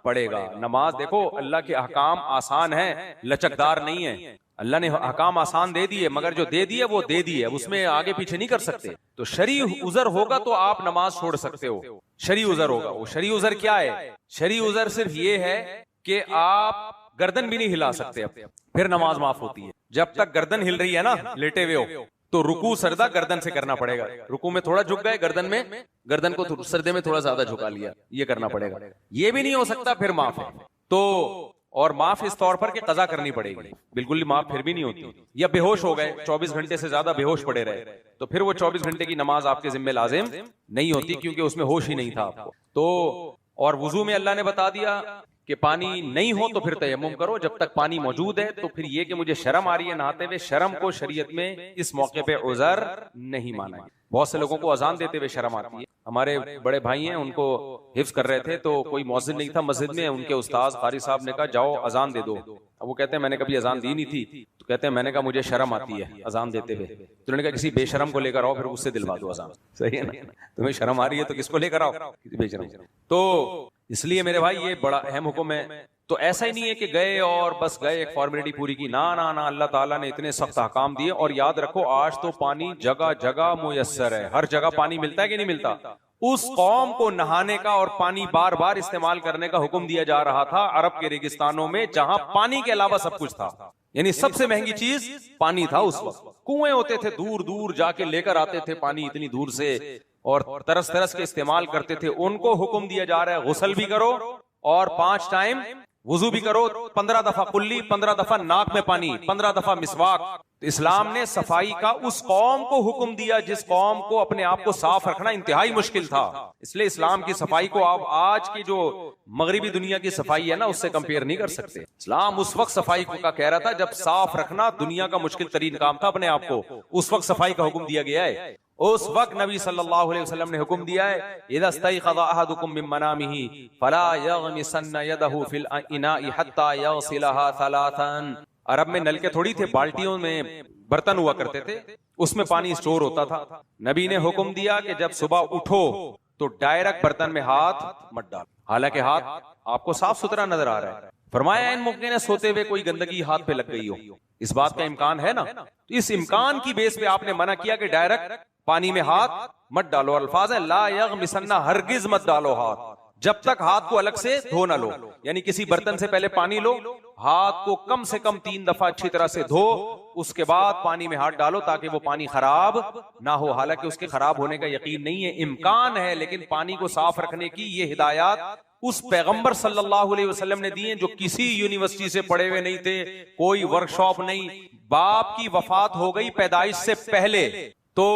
پڑے گا. نماز دیکھو اللہ کے احکام آسان ہیں، لچکدار نہیں ہے. اللہ نے احکام آسان دے دیے، مگر جو دے دیے وہ دے دیے، اس میں آگے پیچھے نہیں کر سکتے. تو شرعی عذر ہوگا تو آپ نماز چھوڑ سکتے ہو. شرعی عذر ہوگا. وہ شرعی عذر کیا ہے؟ شرعی عذر صرف یہ ہے کہ آپ گردن بھی نہیں ہلا سکتے، پھر نماز معاف ہوتی ہے. جب تک گردن ہل رہی ہے نا، لیٹے ہوئے ہو، تو رکوع سجدہ گردن سے کرنا پڑے گا. رکوع میں تھوڑا جھک گئے، گردن کو سجدے میں تھوڑا زیادہ جھکا لیا، یہ کرنا پڑے گا. یہ بھی نہیں ہو سکتا پھر معاف ہے. تو اور معاف اس طور پر کہ قضا کرنی پڑے گی، بالکل معاف پھر بھی نہیں ہوتی. یا بے ہوش ہو گئے، 24 گھنٹے سے زیادہ بے ہوش پڑے رہے، تو پھر وہ 24 گھنٹے کی نماز آپ کے ذمہ لازم نہیں ہوتی، کیونکہ اس میں ہوش ہی نہیں تھا آپ کو. تو اور وضو میں اللہ نے بتا دیا کہ پانی نہیں ہو تو پھر تیمم کرو. جب تک پانی موجود ہے تو پھر یہ کہ مجھے شرم آ رہی ہے نہاتے ہوئے، شرم کو شریعت میں اس موقع پہ عذر نہیں مانا ہے. بہت سے لوگوں کو اذان دیتے ہوئے شرم آتی ہے. ہمارے بڑے بھائی ہیں، ان کو حفظ کر رہے تھے تو کوئی مؤذن نہیں تھا مسجد میں. ان کے استاذ قاری صاحب نے کہا جاؤ اذان دے دو. اب وہ کہتے ہیں میں نے کبھی اذان دی نہیں تھی، تو کہتے ہیں میں نے کہا مجھے شرم آتی ہے اذان دیتے ہوئے. تو انہوں نے کہا کسی بے شرم کو لے کر آؤ، پھر اس سے دلوا دو اذان. صحیح ہے نا؟ تمہیں شرم آ رہی ہے تو کس کو لے کر آؤ؟ کسی بے شرم. تو اس لیے میرے بھائی یہ بڑا اہم حکم ہے. تو ایسا ہی نہیں ہے کہ گئے اور بس گئے ایک فارمیلٹی پوری کی. نہ اللہ تعالیٰ نے اتنے سخت احکام دیے. اور یاد رکھو آج تو پانی جگہ جگہ میسر ہے، ہر جگہ پانی ملتا ہے کہ نہیں ملتا. اس قوم کو نہانے کا اور پانی بار بار استعمال کرنے کا حکم دیا جا رہا تھا عرب کے ریگستانوں میں، جہاں پانی کے علاوہ سب کچھ تھا. یعنی سب سے مہنگی چیز پانی تھا اس وقت. کنویں ہوتے تھے، دور دور جا کے لے کر آتے تھے پانی اتنی دور سے، اور ترس ترس کے استعمال کرتے تھے. ان کو حکم دیا جا رہا ہے غسل بھی کرو اور 5 ٹائم وضو بھی کرو. 15 دفعہ کلی، 15 دفعہ ناک میں پانی، 15 دفعہ مسواک. اسلام نے صفائی کا اس قوم کو حکم دیا جس قوم کو اپنے آپ کو صاف رکھنا انتہائی مشکل تھا. اس لیے اسلام کی صفائی کو آپ آج کی جو مغربی دنیا کی صفائی ہے نا اس سے کمپیئر نہیں کر سکتے. اسلام اس وقت صفائی کا کہہ رہا تھا جب صاف رکھنا دنیا کا مشکل ترین کام تھا اپنے آپ کو. اس وقت صفائی کا حکم دیا گیا ہے. اس وقت نبی صلی اللہ علیہ وسلم نے حکم دیا ہے اذا استيقظ احدكم من منامه فلا يغمسن يده في الاناء حتى يغسلها 3. عرب میں نلکے تھوڑی تھے، بالٹیوں میں برتن ہوا کرتے تھے، اس میں پانی اسٹور ہوتا تھا. نبی نے حکم دیا کہ جب صبح اٹھو تو ڈائریکٹ برتن میں ہاتھ مت ڈال، حالانکہ ہاتھ آپ کو صاف ستھرا نظر آ رہا ہے. فرمایا ان ممکن ہے سوتے ہوئے کوئی گندگی ہاتھ پہ لگ گئی ہو، اس بات کا امکان ہے نا. اس امکان کی بیس پہ آپ نے منع کیا کہ ڈائریکٹ پانی میں ہاتھ مت ڈالو. الفاظ ہے لا یغمسن، ہرگز مت ڈالو ہاتھ جب تک ہاتھ کو الگ سے دھو نہ لو. یعنی کسی برتن سے پہلے پانی لو، ہاتھ کو کم سے کم 3 دفعہ اچھی طرح سے دھو, اس کے بعد پانی میں ہاتھ ڈالو تاکہ وہ پانی خراب نہ ہو. حالانکہ اس کے خراب ہونے کا یقین نہیں ہے, امکان ہے, لیکن پانی کو صاف رکھنے کی یہ ہدایات اس پیغمبر صلی اللہ علیہ وسلم نے دی ہیں جو کسی یونیورسٹی سے پڑھے ہوئے نہیں تھے, کوئی ورکشاپ نہیں. باپ کی وفات ہو گئی پیدائش سے پہلے, تو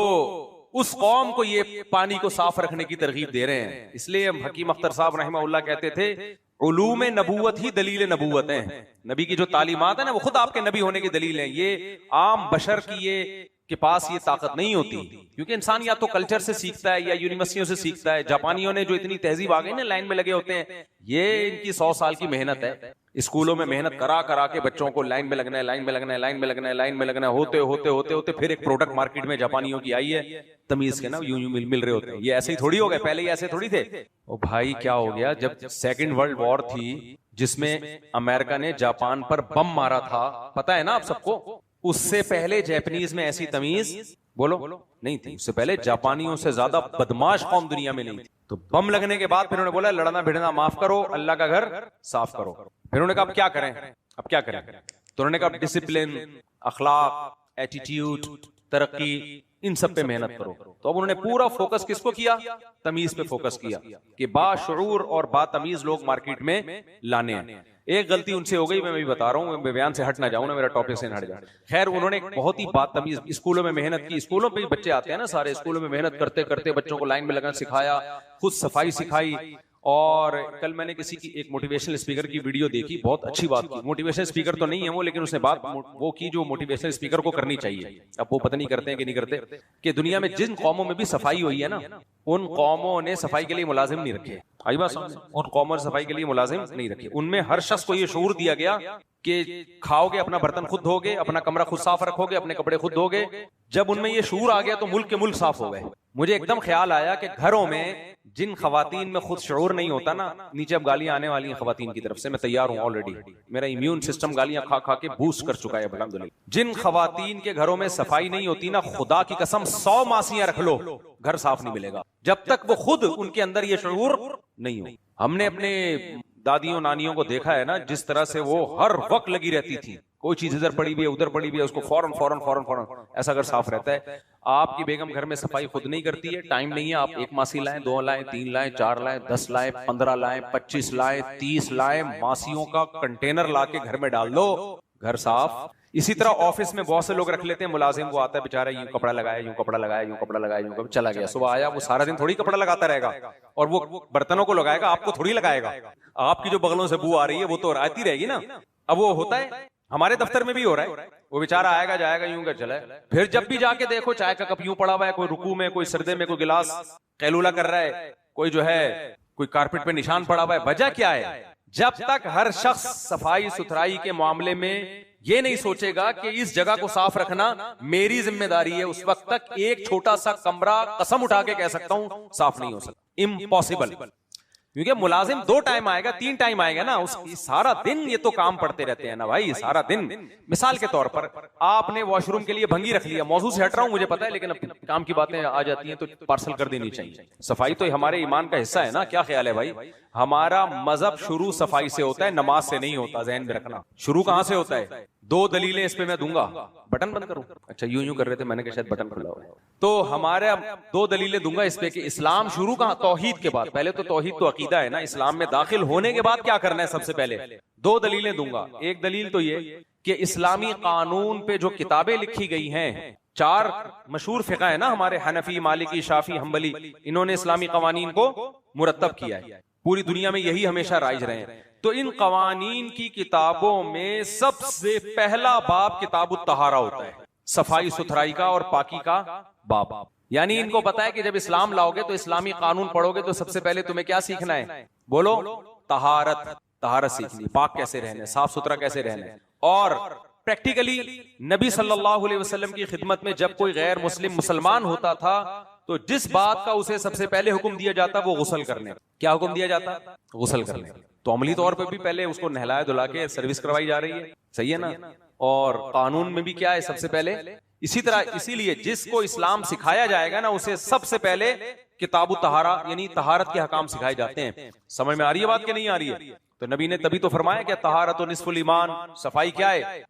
اس قوم کو یہ پانی کو صاف رکھنے کی ترغیب دے رہے ہیں. اس لیے حکیم اختر صاحب رحمہ اللہ کہتے تھے علوم نبوت ہی دلیل نبوت ہیں. نبی کی جو تعلیمات ہیں نا وہ خود آپ کے نبی ہونے کی دلیل ہیں. یہ عام بشر کی یہ کے پاس یہ طاقت نہیں ہوتی, کیونکہ انسان یا تو کلچر سے سیکھتا ہے یا یونیورسٹیوں سے سیکھتا ہے. جاپانیوں نے جو اتنی تہذیب آ گئی نا, لائن میں لگے ہوتے ہیں, یہ ان کی 100 سال کی محنت ہے. اسکولوں میں محنت کرا کرا کے بچوں کو لائن میں لگنا ہے, لائن میں لگنا ہے, لائن میں لگنا ہے, لائن میں لگنا ہے, ہوتے ہوتے ہوتے ہوتے پھر ایک پروڈکٹ مارکیٹ میں جاپانیوں کی آئی ہے تمیز کے نا, یوں یوں مل رہے ہوتے ہیں. یہ ایسے ہی تھوڑی ہو گئے, پہلے یہ ایسے تھوڑی تھے. او بھائی کیا ہو گیا, جب سیکنڈ ورلڈ وار تھی جس میں امریکہ نے جاپان پر بم مارا تھا, پتا ہے نا آپ سب کو, اس سے پہلے جیپنیز میں ایسی تمیز بولو نہیں تھی. اس سے پہلے جاپانیوں سے زیادہ بدماش قوم دنیا میں نہیں تھی. تو بم لگنے کے بعد پھر انہوں نے بولا لڑنا بھڑنا معاف کرو, اللہ کا گھر صاف کرو. پھر انہوں نے کہا اب کیا کریں, اب کیا کریں, تو انہوں نے کہا ڈسپلن, اخلاق, ایٹیٹیوڈ, ترقی, ان سب پہ محنت کرو. تو اب انہوں نے پورا فوکس کس کو کیا, تمیز پہ فوکس کیا کہ باشعور اور باتمیز لوگ مارکیٹ میں لانے ہیں. ایک غلطی ان سے ہو گئی, میں بھی بتا رہا ہوں, میں بیان سے ہٹ نہ جاؤں نا, میرا ٹاپک سے نہ ہٹ جائے. خیر انہوں نے بہت ہی باتمیز اسکولوں میں محنت کی. اسکولوں پہ بچے آتے ہیں نا سارے, اسکولوں میں محنت کرتے کرتے بچوں کو لائن میں لگنا سکھایا, خود صفائی سکھائی. اور کل میں نے کسی کی ایک موٹیویشنل اسپیکر کی ویڈیو دیکھی, بہت اچھی بات کی. موٹیویشنل اسپیکر تو نہیں ہے وہ, لیکن اس نے بات وہ کی جو موٹیویشنل اسپیکر کو کرنی چاہیے. اب وہ پتہ نہیں کرتے ہیں کہ نہیں کرتے, کہ دنیا میں جن قوموں میں بھی صفائی ہوئی ہے نا, ان قوموں نے صفائی کے لیے ملازم نہیں رکھے. آئی بات سمجھ, ان قوموں نے صفائی کے لیے ملازم نہیں رکھے. ان میں ہر شخص کو یہ شعور دیا گیا کہ کھاؤ گے اپنا برتن خود دھو گے, اپنا کمرہ خود صاف رکھو گے, اپنے کپڑے خود دھو گے. جب ان میں یہ شعور آ گیا تو ملک کے ملک صاف ہو گئے. مجھے ایک دم خیال آیا کہ گھروں میں جن خواتین میں خود شعور نہیں ہوتا نا, نیچے اب گالیاں آنے والی ہیں خواتین کی طرف سے, میں تیار ہوں آلریڈی, میرا امیون سسٹم گالیاں کھا کھا کے بوسٹ کر چکا ہے الحمدللہ. جن خواتین کے گھروں میں صفائی نہیں ہوتی نا, خدا کی قسم 100 ماسیاں رکھ لو, گھر صاف نہیں ملے گا جب تک وہ خود ان کے اندر یہ شعور نہیں ہو. ہم نے اپنے دادیوں نانیوں کو دیکھا ہے نا, جس طرح سے وہ ہر وقت لگی رہتی تھی, کوئی چیز ادھر پڑی ہوئی ہے ادھر پڑی ہوئی ہے, اس کو فوراً فوراً فوراً فوراً ایسا اگر صاف رہتا ہے. آپ کی بیگم گھر میں صفائی خود نہیں کرتی ہے, ٹائم نہیں ہے, آپ 1 ماسی لائیں, 2 لائیں, 3 لائیں, 4 لائیں, 10 لائیں, 15 لائیں, 25 لائیں, 30 لائیں, ماسیوں کا کنٹینر لا کے گھر میں ڈال دو, گھر صاف. اسی طرح آفس میں بہت سے لوگ رکھ لیتے ہیں ملازم, وہ آتا ہے بیچارہ, یوں کپڑا لگایا, یوں کپڑا لگایا, یوں کپڑا لگایا, یوں کپڑا چلا گیا, صبح آیا, وہ سارا دن تھوڑی کپڑا لگاتا رہے گا, اور وہ برتنوں کو لگائے گا, آپ کو تھوڑی لگائے گا. آپ کی جو بغلوں سے بو آ رہی ہے وہ تو آتی رہے گی نا. اب وہ ہوتا ہے, ہمارے دفتر میں بھی ہو رہا ہے, وہ بیچارہ آئے گا جائے گا یوں کر چلا ہے. پھر جب بھی جا کے دیکھو چائے کا کپ یوں پڑا ہوا ہے, کوئی رکوع میں, کوئی سردے میں, کوئی گلاس قیلولہ کر رہا ہے, کوئی جو ہے کوئی کارپیٹ پہ نشان پڑا ہوا ہے. وجہ کیا ہے؟ جب تک ہر شخص صفائی ستھرائی کے معاملے میں یہ نہیں سوچے گا کہ اس جگہ کو صاف رکھنا میری ذمہ داری ہے, اس وقت تک ایک چھوٹا سا کمرہ قسم اٹھا کے کہہ سکتا ہوں صاف نہیں ہو سکتا. امپاسبل. کیونکہ ملازم 2 ٹائم آئے گا, 3 ٹائم آئے گا نا, اس سارا دن یہ تو کام پڑتے رہتے ہیں نا بھائی, سارا دن. مثال کے طور پر آپ نے واش روم کے لیے بھنگی رکھ لیا, موضوع سے ہٹ رہا ہوں مجھے پتا ہے, لیکن اب کام کی باتیں آ جاتی ہیں تو پارسل کر دینی چاہیے. صفائی تو ہمارے ایمان کا حصہ ہے نا, کیا خیال ہے بھائی؟ ہمارا مذہب شروع صفائی سے ہوتا ہے, نماز سے نہیں ہوتا, ذہن میں رکھنا. شروع کہاں سے ہوتا ہے؟ 2 دلیلیں اس پہ میں دوں گا. بٹن بند کروں؟ اچھا یوں کر رہے تھے, میں نے کہا شاید بٹن کھلا ہوا ہے. تو ہمارے 2 دلیلیں دوں گا اس پہ کہ اسلام شروع کہاں, توحید کے بعد. پہلے تو توحید تو عقیدہ ہے نا, اسلام میں داخل ہونے کے بعد کیا کرنا ہے سب سے پہلے. 2 دلیلیں دوں گا. ایک دلیل تو یہ کہ اسلامی قانون پہ جو کتابیں لکھی گئی ہیں, 4 مشہور فقہ ہے نا ہمارے, حنفی, مالکی, شافعی, حنبلی, انہوں نے اسلامی قوانین کو مرتب کیا ہے. پوری دنیا میں یہی ہمیشہ رائج رہے ہیں. تو ان قوانین کی کتابوں میں سب سے پہلا باب کتاب الطہارہ ہوتا ہے, صفائی ستھرائی کا اور پاکی کا باب. یعنی ان کو پتا ہے کہ جب اسلام لاؤ گے تو اسلامی قانون پڑھو گے تو سب سے پہلے تمہیں کیا سیکھنا ہے؟ بولو, طہارت. طہارت سیکھنی, پاک کیسے رہنا ہے, صاف ستھرا کیسے رہنا ہے. اور پریکٹیکلی نبی صلی اللہ علیہ وسلم کی خدمت میں جب کوئی غیر مسلم مسلمان ہوتا تھا تو جس بات کا اسے سب سے پہلے حکم دیا جاتا وہ غسل کرنے. کیا حکم دیا جاتا؟ غسل کرنے. تو عملی طور پہ بھی پہلے اس کو نہلایا دھلا کے سروس کروائی جا رہی ہے, صحیح ہے نا. اور قانون میں بھی کیا ہے سب سے پہلے اسی طرح. اسی لیے جس کو اسلام سکھایا جائے گا نا اسے سب سے پہلے کتاب الطہارہ یعنی طہارت کے احکام سکھائے جاتے ہیں. سمجھ میں آ رہی ہے بات کہ نہیں آ رہی ہے؟ تو نبی نے تبھی تو فرمایا کہ طہارت نصف الایمان، صفائی کیا ہے؟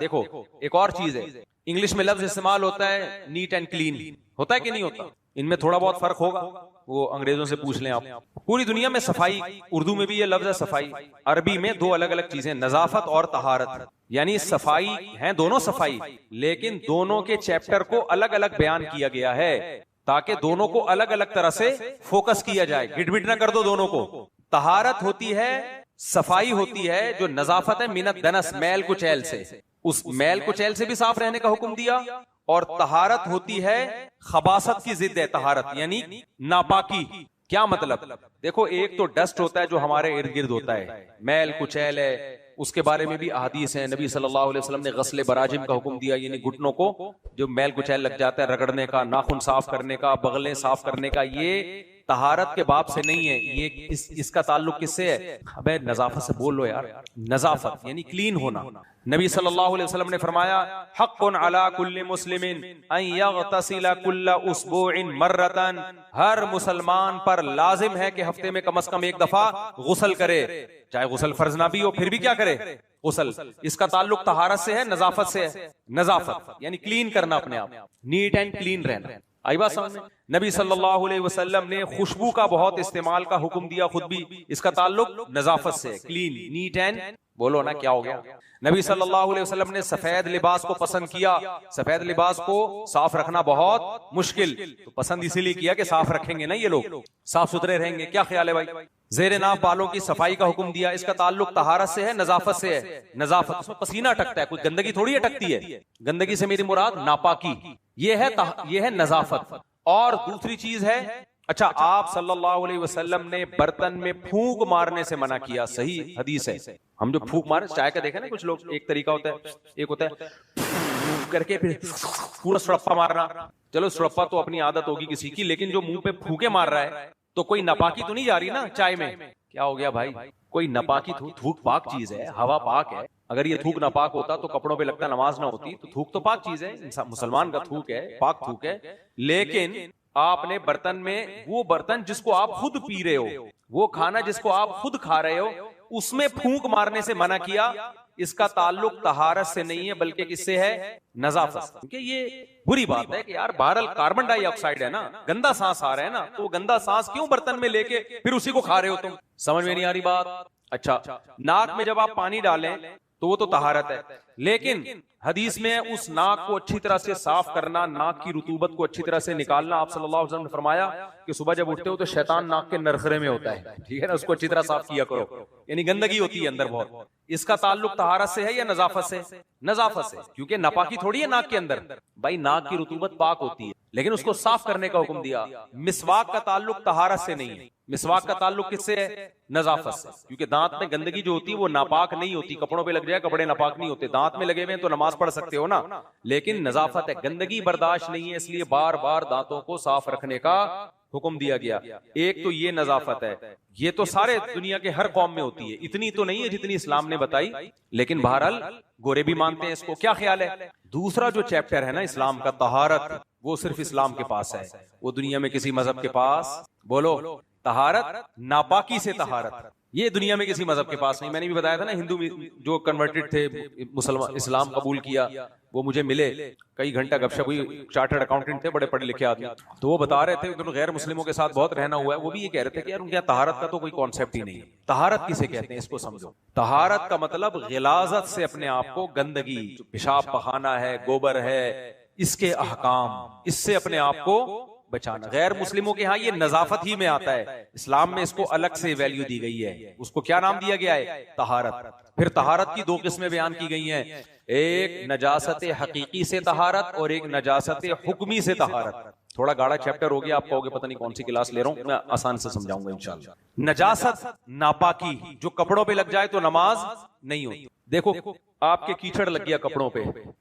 دیکھو ایک اور چیز ہے، انگلش میں لفظ استعمال ہوتا ہے نیٹ اینڈ کلین، ہوتا ہے کہ نہیں ہوتا؟ ان میں تھوڑا بہت فرق ہوگا، وہ انگریزوں سے پوچھ لیں آپ. پوری دنیا میں صفائی، اردو میں بھی یہ لفظ ہے صفائی، عربی میں دو الگ الگ چیزیں، نظافت اور طہارت. یعنی صفائی ہیں دونوں صفائی، لیکن دونوں کے چیپٹر کو الگ الگ بیان کیا گیا ہے تاکہ دونوں کو الگ الگ طرح سے فوکس کیا جائے، گٹ بٹ نہ کر دو دونوں کو. طہارت ہوتی ہے، صفائی ہوتی ہے جو نظافت ہے من الدنس، میل کچیل سے، اس میل کچیل سے بھی صاف رہنے کا حکم دیا. اور طہارت ہوتی ہے خباثت کی ضد ہے طہارت، یعنی ناپاکی. کیا مطلب؟ دیکھو ایک تو ڈسٹ ہوتا ہے جو ہمارے ارد گرد ہوتا ہے، میل کچیل ہے، اس کے بارے میں بھی احادیث ہیں. نبی صلی اللہ علیہ وسلم نے غسل براجم کا حکم دیا، یعنی گھٹنوں کو جو میل کچیل لگ جاتا ہے رگڑنے کا، ناخن صاف کرنے کا، بغلیں صاف کرنے کا. یہ طہارت کے باب سے نہیں ہے، یہ اس کا تعلق کس سے ہے؟ ابے نظافت سے بول لو یار. نظافت یعنی کلین ہونا. نبی صلی اللہ علیہ وسلم نے فرمایا حق علی کل مسلم ان یغتسل کل اسبوع مرۃ، ہر مسلمان پر لازم ہے کہ ہفتے میں کم از کم ایک دفعہ غسل کرے، چاہے غسل فرض نہ بھی ہو پھر بھی کیا کرے؟ غسل. اس کا تعلق طہارت سے ہے، نظافت سے ہے. نظافت یعنی کلین کرنا اپنے آپ، نیٹ اینڈ کلین رہنا. آئی بات سمجھ میں؟ نبی صلی اللہ علیہ وسلم نے خوشبو کا بہت استعمال کا حکم دیا خود بھی، اس کا تعلق نظافت سے، کلین، نیٹ اینڈ. بولو نا کیا ہو گیا؟ نبی صلی اللہ علیہ وسلم نے سفید لباس کو پسند کیا. سفید لباس کو صاف رکھنا بہت مشکل، تو پسند اسی لیے کیا کہ صاف رکھیں گے نا یہ لوگ، صاف ستھرے رہیں گے. کیا خیال ہے بھائی؟ زیر ناف بالوں کی صفائی کا حکم دیا، اس کا تعلق طہارت سے ہے، نظافت سے ہے. نظافت اس میں پسینہ اٹکتا ہے، کوئی گندگی تھوڑی اٹکتی ہے. گندگی سے میری مراد ناپاکی، یہ ہے نظافت. اور دوسری چیز ہے، اچھا آپ صلی اللہ علیہ وسلم نے برتن میں پھونک مارنے سے منع کیا، صحیح حدیث ہے. ہم جو پھونک مارے چائے کا دیکھا نا کچھ لوگ، ایک طریقہ ہوتا ہے، ایک ہوتا ہے کر کے پھر پورا سڑپا مارنا. چلو سڑپا تو اپنی عادت ہوگی کسی کی، لیکن جو منہ پہ پھونکے مار رہا ہے تو کوئی ناپاکی تو نہیں جا رہی نا چائے میں. کیا ہو گیا بھائی؟ کوئی ناپاکی، تھوک پاک چیز ہے، ہوا پاک ہے. اگر یہ تھوک ناپاک ہوتا تو کپڑوں پہ لگتا نماز نہ ہوتی. تو تھوک تو پاک چیز ہے، مسلمان کا تھوک ہے، پاک تھوک ہے. لیکن آپ نے برتن میں، وہ برتن جس کو آپ خود پی رہے ہو، وہ کھانا جس کو آپ خود کھا رہے ہو، اس میں پھونک مارنے سے منع کیا. اس کا تعلق طہارت سے نہیں ہے بلکہ کس سے ہے؟ نظافت. کیونکہ یہ بری بات ہے کہ یار بہرحال کاربن ڈائی آکسائڈ ہے نا، گندا سانس آ رہا ہے نا، تو گندا سانس کیوں برتن میں لے کے پھر اسی کو کھا رہے ہو تم؟ سمجھ میں نہیں آ رہی بات؟ اچھا ناک میں جب آپ پانی ڈالیں تو وہ تو طہارت ہے، لیکن حدیث میں اس ناک کو اچھی طرح سے صاف کرنا، ناک کی رطوبت کو اچھی طرح سے نکالنا. آپ صلی اللہ علیہ وسلم نے فرمایا کہ صبح جب اٹھتے ہو تو شیطان ناک کے نرخرے میں ہوتا ہے، ٹھیک ہے نا، اس کو اچھی طرح صاف کیا کرو. یعنی گندگی ہوتی ہے اندر بہت. اس کا تعلق طہارت سے ہے یا نظافت سے؟ نظافت سے، کیونکہ ناپاکی تھوڑی ہے ناک کے اندر. بھائی ناک کی رطوبت پاک ہوتی ہے لیکن اس کو صاف کرنے کا حکم دیا. مسواک کا تعلق طہارت سے نہیں ہے، مسواک کا تعلق کس سے ہے؟ نظافت سے. کیونکہ دانت میں گندگی جو ہوتی ہے وہ ناپاک نہیں ہوتی. کپڑوں پہ لگ جائے کپڑے ناپاک نہیں ہوتے، دانت میں لگے ہوئے تو نماز پڑھ سکتے ہو نا، لیکن نظافت ہے، گندگی برداشت نہیں ہے، اس لیے بار بار دانتوں کو صاف رکھنے کا حکم دیا گیا. ایک تو یہ نظافت ہے، یہ تو سارے دنیا کے ہر قوم میں ہوتی ہے، اتنی تو نہیں ہے جتنی اسلام نے بتائی، لیکن بہرحال گورے بھی مانتے ہیں اس کو. کیا خیال ہے؟ دوسرا جو چیپٹر ہے نا اسلام کا، طہارت، وہ صرف اسلام کے پاس ہے، وہ دنیا میں کسی مذہب کے پاس. بولو طہارت، ناپاکی سے طہارت، یہ دنیا میں کسی مذہب کے پاس نہیں. میں نے بھی بتایا تھا نا، ہندو جو کنورٹڈ تھے، مسلمان اسلام قبول کیا، وہ مجھے ملے، کئی گھنٹہ گپ شپ ہوئی. چارٹرڈ اکاؤنٹنٹ تھے، بڑے پڑھے لکھے آدمی، تو وہ بتا رہے تھے انہوں غیر مسلموں کے ساتھ بہت رہنا ہوا ہے. وہ بھی یہ کہہ رہے تھے کہ یار ان کے طہارت کا تو کوئی کانسیپٹ ہی نہیں ہے. طہارت کسے کہتے ہیں اس کو سمجھو. طہارت کا مطلب غلاظت سے اپنے آپ کو، گندگی، پیشاب پخانا ہے، گوبر ہے، اس کے احکام، اس سے اپنے آپ کو بچانا. غیر مسلموں کے ہاں یہ نظافت ہی میں آتا ہے، اسلام میں اس کو الگ سے ویلیو دی گئی ہے. اس کو کیا نام دیا گیا ہے؟ طہارت. پھر طہارت کی دو قسمیں بیان کی گئی ہیں، ایک نجاست حقیقی سے طہارت اور ایک نجاست حکمی سے طہارت. تھوڑا گاڑا چیپٹر ہو گیا، آپ کہو گے پتہ نہیں کون سی کلاس لے رہا ہوں، میں آسان سے سمجھاؤں گا انشاءاللہ. نجاست، ناپاکی، جو کپڑوں پہ لگ جائے تو نماز نہیں ہوتی. دیکھو آپ کے کیچڑ لگ گیا کپڑوں پہ،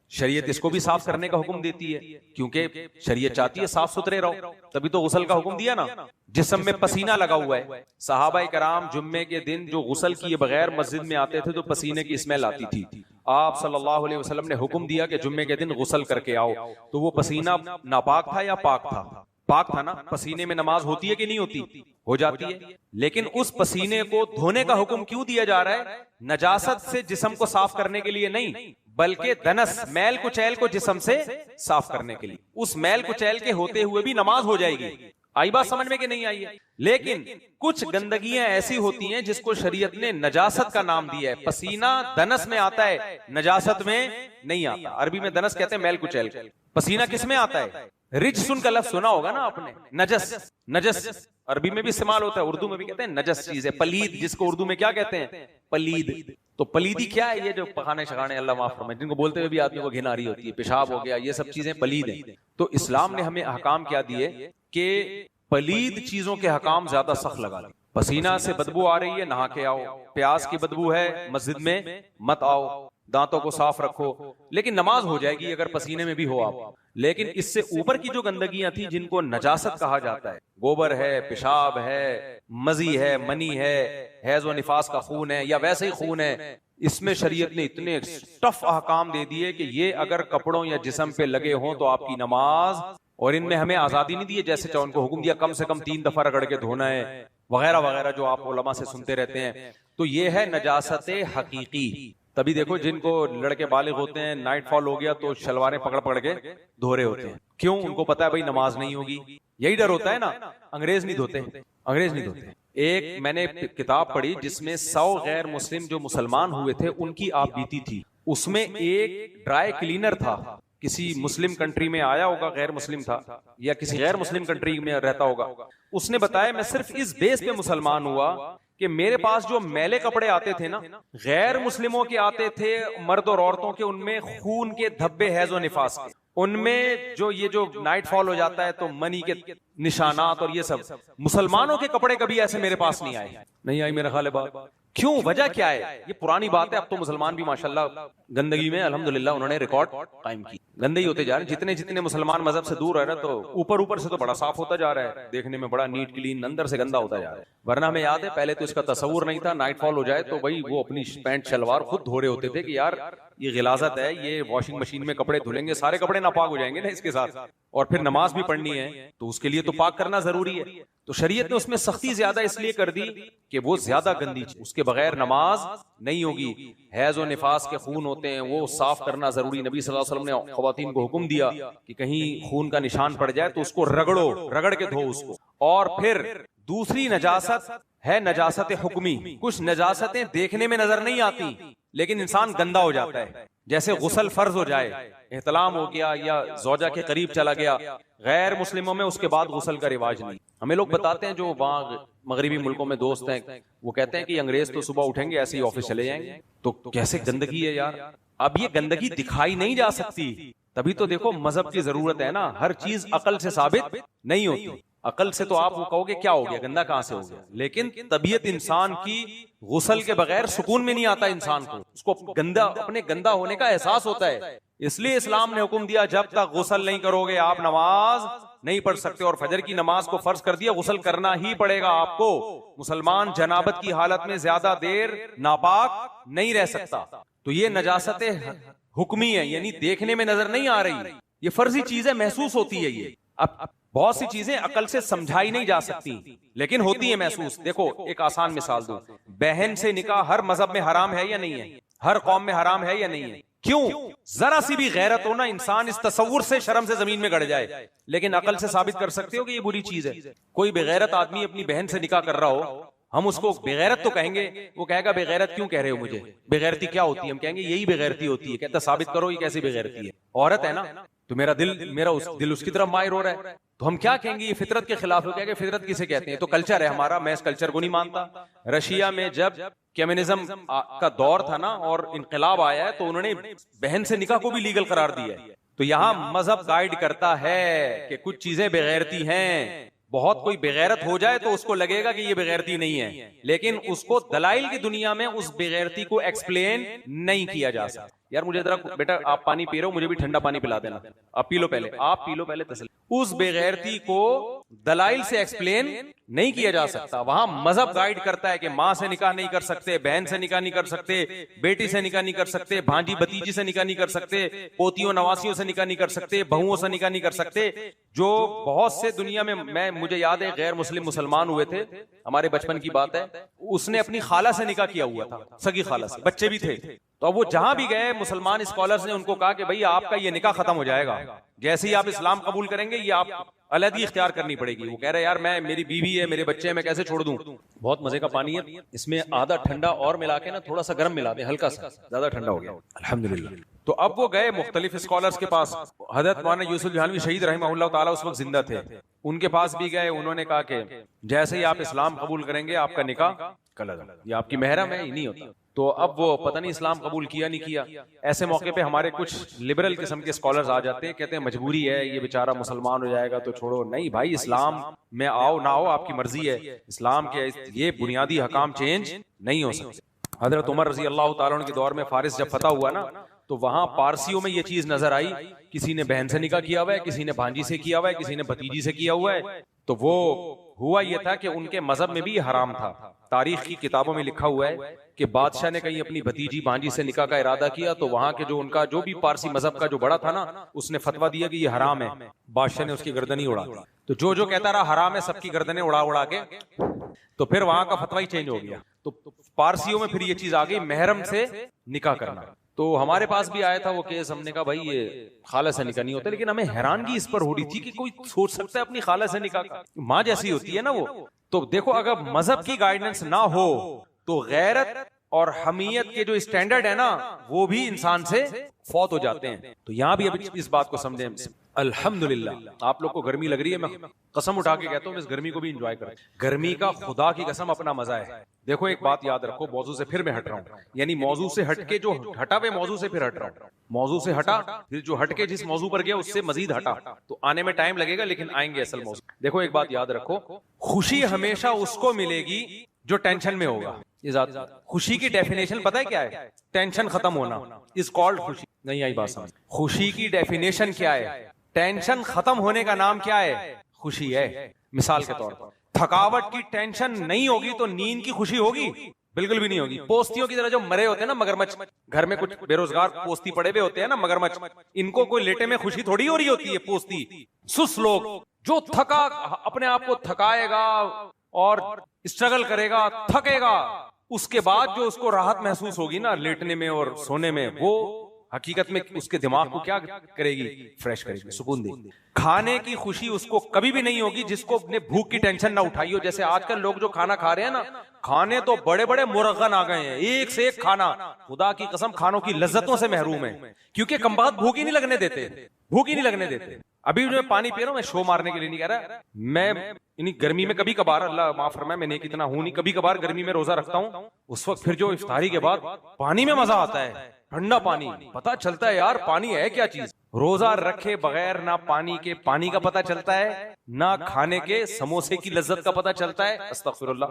شریعت اس کو بھی صاف کرنے کا حکم دیتی ہے، کیونکہ شریعت چاہتی ہے صاف ستھرے رہو، تبھی تو غسل کا حکم دیا نا. جسم میں پسینہ لگا ہوا ہے، صحابہ کرام جمعے کے دن جو غسل کیے بغیر مسجد میں آتے تھے تو پسینے کی اسمیل آتی تھی. آپ صلی اللہ علیہ وسلم نے حکم دیا کہ جمعے کے دن غسل کر کے آؤ. تو وہ پسینہ ناپاک تھا یا پاک تھا؟ پاک تھا نا, پسینے میں نماز ہوتی ہے کہ نہیں ہوتی؟ ہو جاتی ہے. لیکن اس پسینے کو دھونے کا حکم کیوں دیا جا رہا ہے؟ نجاست سے جسم کو صاف کرنے کے لیے نہیں, بلکہ دنس میل کچیل کو جسم سے صاف کرنے کے لیے. اس میل کچیل کے ہوتے ہوئے بھی نماز ہو جائے گی. آئی بات سمجھ میں کہ نہیں آئی ہے؟ لیکن کچھ گندگیاں ایسی ہوتی ہیں جس کو شریعت نے نجاست کا نام دیا ہے. پسینہ دنس میں آتا ہے, نجاست میں نہیں آتا. عربی میں دنس کہتے ہیں میل کچیل. پسینہ کس میں آتا ہے؟ رجسن کا لفظ سنا ہوگا نا آپ نے, نجس. نجس عربی میں بھی استعمال ہوتا ہے, اردو میں بھی کہتے ہیں نجس چیز ہے. پلید جس کو اردو میں کیا کہتے ہیں؟ پلید. تو پلیدی کیا ہے؟ یہ جو پخانے شخانے, اللہ معاف فرمائے, جن کو بولتے ہوئے بھی آدمی کو گھن آ رہی ہوتی ہے, پیشاب ہو گیا, یہ سب چیزیں پلید ہیں. تو اسلام نے ہمیں احکام کیا دیے کہ پلید چیزوں کے حکام زیادہ سخت لگا دی. پسینہ سے بدبو آ رہی ہے, نہا کے آؤ. پیاس کی بدبو ہے, مسجد میں مت آؤ. دانتوں کو صاف رکھو. لیکن نماز ہو جائے گی اگر پسینے میں بھی ہو آپ. لیکن اس سے اوپر کی جو گندگیاں تھیں جن کو نجاست کہا جاتا ہے, گوبر ہے, پیشاب ہے, مزی ہے, منی ہے, حیض و نفاس کا خون ہے, یا ویسے ہی خون ہے, اس میں شریعت نے اتنے ٹف احکام دے دیے کہ یہ اگر کپڑوں یا جسم پہ لگے ہوں تو آپ کی نماز. اور ان میں ہمیں آزادی نہیں دی جیسے چاہو ان کو حکم دیا کم سے کم 3 دفعہ رگڑ کے دھونا ہے وغیرہ وغیرہ, جو آپ علماء سے سنتے رہتے ہیں. تو یہ ہے نجاست حقیقی. تبھی دیکھو جن کو لڑکے بالغ ہوتے ہیں, نائٹ فال ہو گیا تو شلواریں پکڑ پکڑ کے دھو رہے ہوتے ہیں. کیوں؟ ان کو پتا ہے بھائی نماز نہیں ہوگی. یہی ڈر ہوتا ہے نا. انگریز نہیں دھوتے, انگریز نہیں دھوتے. ایک میں نے کتاب پڑھی جس میں 100 غیر مسلم جو مسلمان ہوئے تھے ان کی آپ بیتی تھی. اس میں ایک ڈرائی کلینر تھا, کسی مسلم کنٹری میں آیا ہوگا, غیر مسلم تھا یا کسی غیر مسلم کنٹری میں رہتا ہوگا. اس نے بتایا میں صرف اس بیس پہ مسلمان ہوا کہ میرے پاس جو میلے کپڑے آتے تھے نا, غیر مسلموں کے آتے تھے, مرد اور عورتوں کے, ان میں خون کے دھبے حیض و نفاس کے, ان میں جو یہ جو نائٹ فال ہو جاتا ہے تو منی کے نشانات اور یہ سب. مسلمانوں کے کپڑے کبھی ایسے میرے پاس نہیں آئے. نہیں آئی میرا خیال ہے بات. کیوں؟ وجہ کیا ہے؟ یہ پرانی بات ہے. اب تو مسلمان بھی ماشاءاللہ گندگی میں الحمدللہ انہوں نے ریکارڈ قائم کی. گندے ہی ہوتے جا رہے ہیں. جتنے جتنے مسلمان مذہب سے دور رہ رہے ہیں تو اوپر سے تو بڑا صاف ہوتا جا رہا ہے, دیکھنے میں بڑا نیٹ کلین, اندر سے گندا ہوتا جا رہا ہے. ورنہ ہمیں یاد ہے پہلے تو اس کا تصور نہیں تھا. نائٹ فال ہو جائے تو بھائی وہ اپنی پینٹ شلوار خود دھو رہے ہوتے تھے کہ یار یہ غلاظت ہے, یہ واشنگ مشین میں کپڑے دھلیں گے سارے کپڑے ناپاک ہو جائیں گے نا اس کے ساتھ, اور پھر نماز بھی پڑھنی ہے تو اس کے لیے تو پاک کرنا ضروری ہے. تو شریعت نے اس میں سختی زیادہ اس لیے کر دی کہ وہ زیادہ گندی, اس کے بغیر نماز نہیں ہوگی. حیض و نفاس کے خون ہوتے ہیں وہ صاف کرنا ضروری. نبی صلی اللہ علیہ وسلم نے خواتین کو حکم دیا کہ کہیں خون کا نشان پڑ جائے تو اس کو رگڑو, رگڑ کے دھو اس کو. اور پھر دوسری نجاست ہے نجاست حکمی. کچھ نجاستیں دیکھنے میں نظر نہیں آتی لیکن انسان گندا ہو جاتا ہے. جیسے غسل فرض ہو جائے, احتلام ہو گیا یا زوجہ کے قریب چلا گیا, غیر مسلموں میں اس کے بعد غسل کا رواج نہیں. ہمیں لوگ بتاتے ہیں جو وہاں مغربی ملکوں میں دوست ہیں, وہ کہتے ہیں کہ انگریز تو صبح اٹھیں گے ایسے ہی آفس چلے جائیں گے. تو کیسے گندگی ہے یار. اب یہ گندگی دکھائی نہیں جا سکتی, تبھی تو دیکھو مذہب کی ضرورت ہے نا. ہر چیز عقل سے ثابت نہیں ہوتی. عقل سے تو آپ وہ کہو گے کیا ہو گیا, گندا کہاں سے ہو گیا, لیکن طبیعت انسان کی غسل کے بغیر سکون میں نہیں آتا انسان کو. اس کو گندا, اپنے گندا ہونے کا احساس ہوتا ہے. اس لیے اسلام نے حکم دیا جب تک غسل نہیں کرو گے آپ نماز نہیں پڑھ سکتے. اور فجر کی نماز کو فرض کر دیا, غسل کرنا ہی پڑے گا آپ کو. مسلمان جنابت کی حالت میں زیادہ دیر ناپاک نہیں رہ سکتا. تو یہ نجاست حکمی ہے, یعنی دیکھنے میں نظر نہیں آ رہی, یہ فرضی چیزیں محسوس ہوتی ہے. یہ اب بہت سی چیزیں عقل سے سمجھائی نہیں جا سکتی لیکن ہوتی ہیں محسوس. دیکھو ایک آسان مثال دوں, بہن سے نکاح ہر مذہب میں حرام ہے یا نہیں ہے؟ ہر قوم میں حرام ہے یا نہیں ہے؟ کیوں؟ ذرا سی بھی غیرت ہو نا, انسان اس تصور سے شرم سے زمین میں گڑ جائے. لیکن عقل سے ثابت کر سکتے ہو کہ یہ بری چیز ہے. کوئی بغیرت آدمی اپنی بہن سے نکاح کر رہا ہو, ہم اس کو بغیرت تو کہیں گے, وہ کہے گا بغیرت کیوں کہہ رہے ہو مجھے, بغیرتی کیا ہوتی ہے؟ ہم کہیں گے یہی بغیرتی ہوتی ہے. کہتا ثابت کرو یہ کیسی بغیرتی ہے. عورت ہے نا تو میرا دل اس کی طرف مائر ہو رہا ہے, تو ہم کیا کہیں گے یہ فطرت کے خلاف ہو. کہ فطرت کسے کہتے ہیں؟ تو کلچر ہے ہمارا. میں اس کلچر کو نہیں مانتا. رشیا میں جب کمیونزم کا دور تھا نا اور انقلاب آیا ہے تو انہوں نے بہن سے نکاح کو بھی لیگل قرار دیا ہے. تو یہاں مذہب گائیڈ کرتا ہے کہ کچھ چیزیں بغیرتی ہیں. بہت کوئی بغیرت ہو جائے تو اس کو لگے گا کہ یہ بغیرتی نہیں ہے, لیکن اس کو دلائل کی دنیا میں اس بغیرتی کو ایکسپلین نہیں کیا جا سکتا. یار مجھے ذرا بیٹا آپ پانی پی رہے ہو, مجھے بھی ٹھنڈا پانی پلا دینا. آپ پی لو پہلے, آپ پی لو پہلے تسلی. اس بے غیرتی کو دلائل سے ایکسپلین نہیں کیا جا سکتا. وہاں مذہب گائیڈ کرتا ہے کہ ماں سے نکاح نہیں کر سکتے, بہن سے نکاح نہیں کر سکتے, بیٹی سے نکاح نہیں کر سکتے, بھانجی بتیجی سے نکاح نہیں کر سکتے, پوتیوں نواسیوں سے نکاح نہیں کر سکتے, بہوؤں سے نکاح نہیں کر سکتے. جو بہت سے دنیا میں مجھے یاد ہے غیر مسلم مسلمان ہوئے تھے, ہمارے بچپن کی بات ہے, اس نے اپنی خالہ سے نکاح کیا ہوا تھا, سگی خالہ سے, بچے بھی تھے. تو اب وہ جہاں بھی گئے مسلمان اسکالرز نے ان کو کہا کہ بھئی آپ کا یہ نکاح ختم ہو جائے گا, جیسے ہی آپ اسلام قبول کریں گے یہ آپ علیحدگی اختیار کرنی پڑے گی. وہ کہہ رہے یار میری بیوی ہے, میرے بچے ہیں, میں کیسے چھوڑ دوں. بہت مزے کا پانی ہے, اس میں آدھا ٹھنڈا اور ملا کے نا تھوڑا سا گرم ملا دیں, ہلکا سا, زیادہ ٹھنڈا ہو گیا الحمدللہ. تو اب وہ گئے مختلف اسکالرز کے پاس. حضرت مولانا یوسف جہانوی شہید رحمہ اللہ تعالیٰ اس وقت زندہ تھے, ان کے پاس بھی گئے. انہوں نے کہا کہ جیسے ہی آپ اسلام قبول کریں گے آپ کا نکاح یہ آپ کی محرم ہے, ہی نہیں ہوتا. تو اب وہ پتہ نہیں اسلام قبول کیا نہیں کیا. ایسے موقع پہ ہمارے کچھ لبرل قسم کے اسکالرز آ جاتے ہیں, کہتے ہیں مجبوری ہے, یہ بیچارہ مسلمان ہو جائے گا تو چھوڑو. نہیں بھائی, اسلام میں آؤ نہ آؤ آپ کی مرضی ہے, اسلام کے یہ بنیادی حکام چینج نہیں ہو سکتے. حضرت عمر رضی اللہ تعالیٰ عنہ کے دور میں فارس جب فتح ہوا نا, تو وہاں پارسیوں میں یہ چیز نظر آئی, کسی نے بہن سے نکاح کیا ہوا ہے, کسی نے بھانجی سے کیا ہوا ہے, کسی نے بھتیجی سے کیا ہوا ہے. تو وہ ہوا یہ تھا کہ ان کے مذہب میں بھی یہ حرام تھا. تاریخ کی کتابوں میں لکھا ہوا ہے کہ بادشاہ نے کہیں اپنی بھتیجی بھانجی سے نکاح کا ارادہ کیا تو وہاں کے جو ان کا جو بھی پارسی مذہب کا جو بڑا تھا نا, اس نے فتویٰ دیا کہ یہ حرام ہے. بادشاہ نے اس کی گردن ہی اڑا دی. تو جو کہتا رہا حرام ہے, سب کی گردنیں اڑا کے, تو پھر وہاں کا فتویٰ ہی چینج ہو گیا. تو پارسیوں میں پھر یہ چیز آ گئی محرم سے نکاح کرنا. تو ہمارے پاس بھی آیا تھا وہ کیس, ہم نے کہا بھائی یہ خالہ سے نکاح نہیں ہوتا, لیکن ہمیں حیرانگی اس پر ہو رہی تھی کہ کوئی سوچ سکتا ہے اپنی خالہ سے نکاح کا, ماں جیسی ہوتی ہے نا وہ. تو دیکھو اگر مذہب کی گائیڈنس نہ ہو تو غیرت اور حمیت کے جو اسٹینڈرڈ ہے نا وہ بھی انسان سے فوت ہو جاتے ہیں. تو یہاں بھی اب اس بات کو سمجھیں. الحمدللہ آپ لوگ کو گرمی لگ رہی ہے, میں قسم اٹھا کے کہتا ہوں اس گرمی کو بھی انجوائے کریں. گرمی کا خدا کی قسم اپنا مزہ ہے. دیکھو ایک بات یاد رکھو, موضوع سے پھر میں ہٹ رہا ہوں, یعنی موضوع سے ہٹ کے جو ہٹا ہوئے موضوع سے پھر ہٹ رہا ہوں. موضوع سے ہٹا, پھر جو ہٹ کے جس موضوع پر گیا اس سے مزید ہٹا, تو آنے میں ٹائم لگے گا لیکن آئیں گے اصل موضوع. دیکھو ایک بات یاد رکھو, خوشی ہمیشہ اس کو ملے گی جو ٹینشن میں ہوگا. خوشی کی ڈیفینیشن پتہ ہے کیا ہے؟ ٹینشن ختم ہونا از کالڈ خوشی. نہیں آئی بات سمجھ. خوشی کی ڈیفینیشن کیا ہے؟ ٹینشن ختم ہونے کا نام کیا ہے؟ خوشی ہے. مثال کے طور پر تھکاوٹ کی ٹینشن نہیں ہوگی تو نیند کی خوشی ہوگی؟ بالکل بھی نہیں ہوگی. پوستیوں کی طرح جو مرے ہوتے ہیں نا مگرمچھ, گھر میں کچھ بے روزگار پوستی پڑے ہوئے ہوتے ہیں نا مگرمچھ, ان کو کوئی لیٹے میں خوشی تھوڑی ہو رہی ہوتی ہے. پوستی سس لوگ جو تھکا اپنے آپ کو تھکائے گا اور اسٹرگل کرے گا, تھکے گا, اس کے بعد جو اس کو راحت محسوس ہوگی نا لیٹنے میں اور سونے میں, وہ حقیقت میں اس کے دماغ کو کیا کرے گی؟ فریش کرے گی, سکون دے گی. کھانے کی خوشی اس کو کبھی بھی نہیں ہوگی جس کو اپنے بھوک کی ٹینشن نہ اٹھائی ہو. جیسے آج کل لوگ جو کھانا کھا رہے ہیں نا, کھانے تو بڑے بڑے مرغن آ گئے ہیں, ایک سے ایک کھانا, خدا کی قسم کھانوں کی لذتوں سے محروم ہے, کیونکہ کم بخت بھوک ہی نہیں لگنے دیتے, بھوک ہی نہیں لگنے دیتے. ابھی جو میں پانی پی رہا ہوں, میں شو مارنے کے لیے نہیں کہہ رہا, میں گرمی میں کبھی کبھار, اللہ معاف فرمائے میں نیک اتنا ہوں نہیں, کبھی کبھار گرمی میں روزہ رکھتا ہوں, اس وقت پھر جو افطاری کے بعد پانی میں مزہ آتا ہے, ٹھنڈا پانی, پتہ چلتا ہے یار پانی ہے کیا چیز. روزہ رکھے بغیر نہ پانی کے پانی کا پتہ چلتا ہے, نہ کھانے کے سموسے کی لذت کا پتہ چلتا ہے. استغفر اللہ,